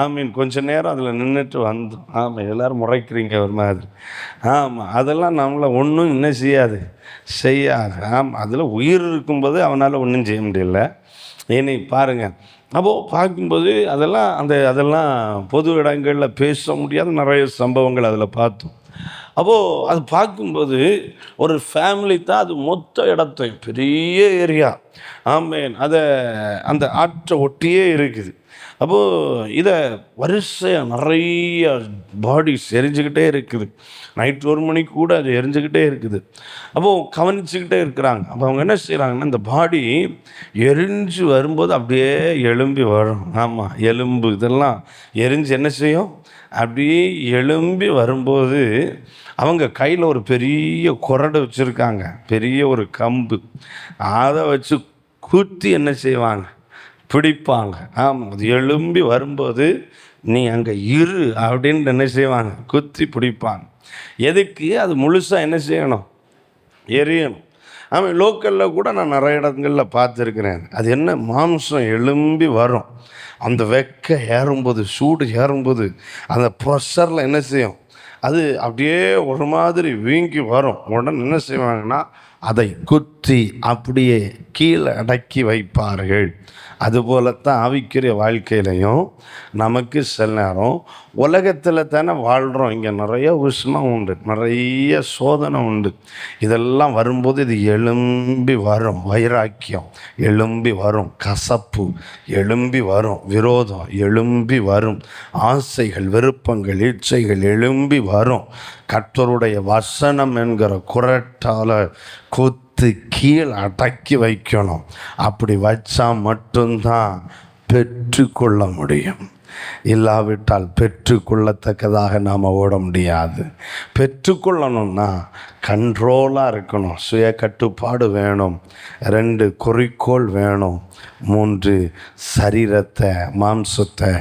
ஆமீன், கொஞ்சம் நேரம் அதில் நின்றுட்டு வந்தோம். ஆமாம், எல்லோரும் முறைக்கிறீங்க ஒரு மாதிரி. ஆமாம், அதெல்லாம் நம்மளை ஒன்றும் என்ன செய்யாது. ஆமாம், அதில் உயிர் இருக்கும்போது அவனால் ஒன்றும் செய்ய முடியல. இனி பாருங்கள், அப்போது பார்க்கும்போது அதெல்லாம் பொது இடங்களில் பேச முடியாத நிறைய சம்பவங்கள் அதில் பார்த்தோம். அப்போது அது பார்க்கும்போது ஒரு ஃபேமிலி தான் அது, மொத்த இடத்தையும், பெரிய ஏரியா. ஆமேன், அந்த ஆற்றை ஒட்டியே இருக்குது. அப்போது இதை வரிசையாக நிறைய பாடிஸ் எரிஞ்சுக்கிட்டே இருக்குது. நைட் 1 மணிக்கு கூட அது எரிஞ்சுக்கிட்டே இருக்குது. அப்போது கவனிச்சுக்கிட்டே இருக்கிறாங்க. அப்போ அவங்க என்ன செய்கிறாங்கன்னா, இந்த பாடி எரிஞ்சு வரும்போது அப்படியே எழும்பி வரும். ஆமாம், எலும்பு இதெல்லாம் எரிஞ்சு என்ன செய்யும், அப்படியே எழும்பி வரும்போது அவங்க கையில் ஒரு பெரிய குரடை வச்சுருக்காங்க, பெரிய ஒரு கம்பு. அதை வச்சு குத்தி என்ன செய்வாங்க, பிடிப்பாங்க. ஆமாம், அது எழும்பி வரும்போது நீ அங்கே இரு அப்படின்னு என்ன செய்வாங்க, குத்தி பிடிப்பாங்க. எதுக்கு? அது முழுசாக என்ன செய்யணும், எரியணும். ஆமாம், லோக்கலில் கூட நான் நிறைய இடங்களில் பார்த்துருக்கிறேன். அது என்ன, மாம்சம் எழும்பி வரும். அந்த வெக்க ஏறும்போது, சூடு ஏறும்போது அந்த ப்ரெஷரில் என்ன செய்யும், அது அப்படியே ஒரு மாதிரி வீங்கி வரும். உடனே என்ன செய்வாங்கன்னா, அதை குத்தி அப்படியே கீழே அடக்கி வைப்பார்கள். அதுபோலத்தான் ஆவிக்குரிய வாழ்க்கையிலையும் நமக்கு சில நேரம் உலகத்தில் தானே வாழ்கிறோம். இங்கே நிறைய உஷ்ணம் உண்டு, நிறைய சோதனை உண்டு. இதெல்லாம் வரும்போது இது எழும்பி வரும். வைராக்கியம் எழும்பி வரும், கசப்பு எழும்பி வரும், விரோதம் எழும்பி வரும், ஆசைகள், விருப்பங்கள், இச்சைகள் எழும்பி வரும். கர்த்தருடைய வசனம் என்கிற குரட்டால் குத்து கீழ் அடக்கி வைக்கணும். அப்படி வச்சா மட்டும்தான் பெற்றுக்கொள்ள முடியும். இல்லாவிட்டால் பெற்றுக்கொள்ளத்தக்கதாக நாம் ஓட முடியாது. பெற்றுக்கொள்ளணும்னா கண்ட்ரோலாக இருக்கணும், சுய கட்டுப்பாடு வேணும். 2 குறிக்கோள் வேணும். 3 சரீரத்தை, மாம்சத்தை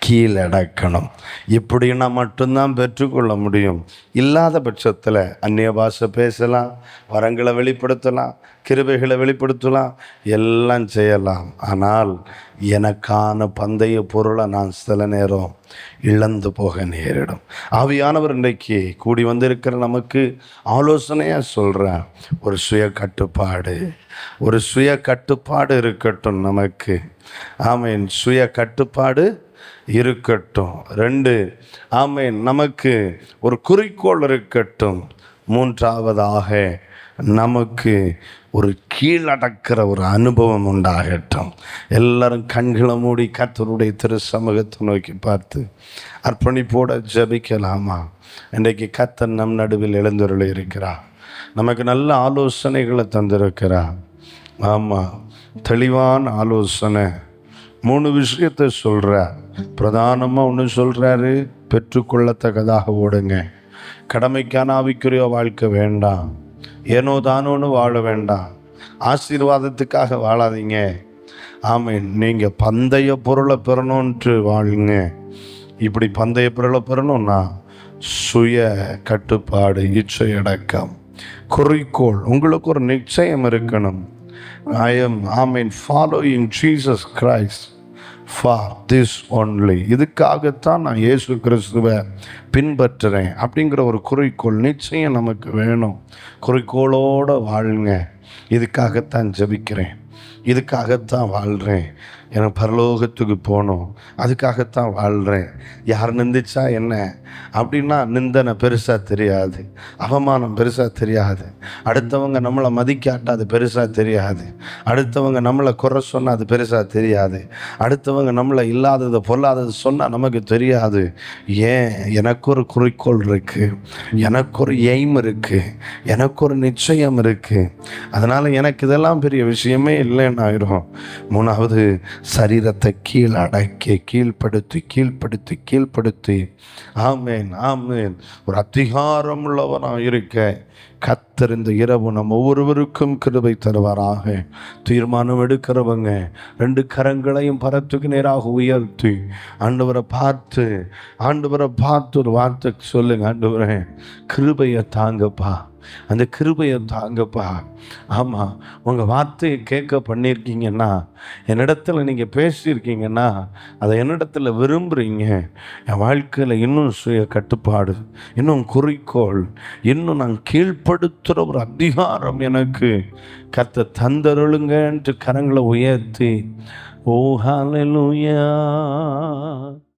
கீழடக்கணும். இப்படின்னா மட்டும்தான் பெற்றுக்கொள்ள முடியும். இல்லாத பட்சத்தில் அந்நிய பாஷை பேசலாம், வரங்களை வெளிப்படுத்தலாம், கிருபைகளை வெளிப்படுத்தலாம், எல்லாம் செய்யலாம். ஆனால் எனக்கான பந்தய பொருளை நான் சில நேரம் இழந்து போக நேரிடும். ஆவியானவர் இன்றைக்கு கூடி வந்திருக்கிற நமக்கு ஆலோசனையாக சொல்கிறேன். ஒரு சுய கட்டுப்பாடு இருக்கட்டும் நமக்கு. ஆமேன். சுய கட்டுப்பாடு இருக்கட்டும். 2, ஆமேன், நமக்கு ஒரு குறிக்கோள் இருக்கட்டும். 3ஆவதாக நமக்கு ஒரு கீழடக்கிற ஒரு அனுபவம் உண்டாகட்டும். எல்லாரும் கண்களை மூடி கர்த்தருடைய திரு சமூகத்தை நோக்கி பார்த்து அர்ப்பணிப்போட ஜெபிக்கலாமா? இன்றைக்கு கர்த்தர் நம் நடுவில் எழுந்தருளி இருக்கிறார். நமக்கு நல்ல ஆலோசனைகளை தந்திருக்கிறார். ஆமாம், தெளிவான ஆலோசனை. 3 விஷயத்தை சொல்கிறார். பிரதானமாக ஒன்று சொல்கிறாரு, பெற்றுக்கொள்ளத்தக்கதாக ஓடுங்க. கடமைக்கான ஆவிக்குரிய வாழ்க்கை வேண்டாம். ஏனோ தானோன்னு வாழ வேண்டாம். ஆசீர்வாதத்துக்காக வாழாதீங்க. ஆமீன். நீங்கள் பந்தய பொருளை பெறணுன்ட்டு வாழுங்க. இப்படி பந்தய பொருளை பெறணும்னா சுய கட்டுப்பாடு, இச்சையடக்கம், குறிக்கோள். உங்களுக்கு ஒரு நிச்சயம் இருக்கணும். following Jesus Christ for this only. இதுக்காகத்தான் நான் இயேசு கிறிஸ்துவை பின்பற்றுறேன் அப்படிங்கிற ஒரு குறிக்கோள் நிச்சயம் நமக்கு வேணும். குறிக்கோளோடு வாழுங்க. இதுக்காகத்தான் ஜெபிக்கிறேன், இதுக்காகத்தான் வாழ்கிறேன், எனக்கு பரலோகத்துக்கு போகணும், அதுக்காகத்தான் வாழ்கிறேன். யார் நிந்திச்சா என்ன அப்படின்னா நிந்தனை பெருசாக தெரியாது, அவமானம் பெருசாக தெரியாது, அடுத்தவங்க நம்மளை மதிக்காட்டா அது பெருசாக தெரியாது, அடுத்தவங்க நம்மளை குறை சொன்னால் அது பெருசாக தெரியாது, அடுத்தவங்க நம்மளை இல்லாதது பொல்லாதது சொன்னால் நமக்கு தெரியாது. ஏன்? எனக்கு ஒரு குறிக்கோள் இருக்குது, எனக்கு ஒரு எய்ம் இருக்குது, எனக்கு ஒரு நிச்சயம் இருக்குது. அதனால் எனக்கு இதெல்லாம் பெரிய விஷயமே இல்லைன்னு ஆயிரும். 3வது, சரீரத்தை கீழடக்கி கீழ்ப்படுத்தி ஆமேன் ஒரு அதிகாரம் உள்ளவனாக இருக்க கர்த்தர் இந்த இரவு நம்ம ஒவ்வொருவருக்கும் கிருபை தருவாராக. தீர்மானம் எடுக்கிறவங்க 2 கரங்களையும் பரத்துக்கு நேராக உயர்த்தி ஆண்டவரை பார்த்து ஒரு வார்த்தை சொல்லுங்க. ஆண்டவரே, கிருபையை தாங்கப்பா, அந்த கிருபையை தாங்கப்பா. ஆமாம், உங்கள் வார்த்தையை கேட்க பண்ணியிருக்கீங்கன்னா, என்னிடத்துல நீங்கள் பேசியிருக்கீங்கன்னா, அதை என்னிடத்துல விரும்புகிறீங்க. என் வாழ்க்கையில் இன்னும் சுய கட்டுப்பாடு, இன்னும் குறிக்கோள், இன்னும் நான் கீழ்ப்படுத்துகிற ஒரு அதிகாரம் எனக்கு கர்த்தர் தந்தருளுங்கன்ட்டு கரங்களை உயர்த்தி, ஓ ஹல்லேலூயா.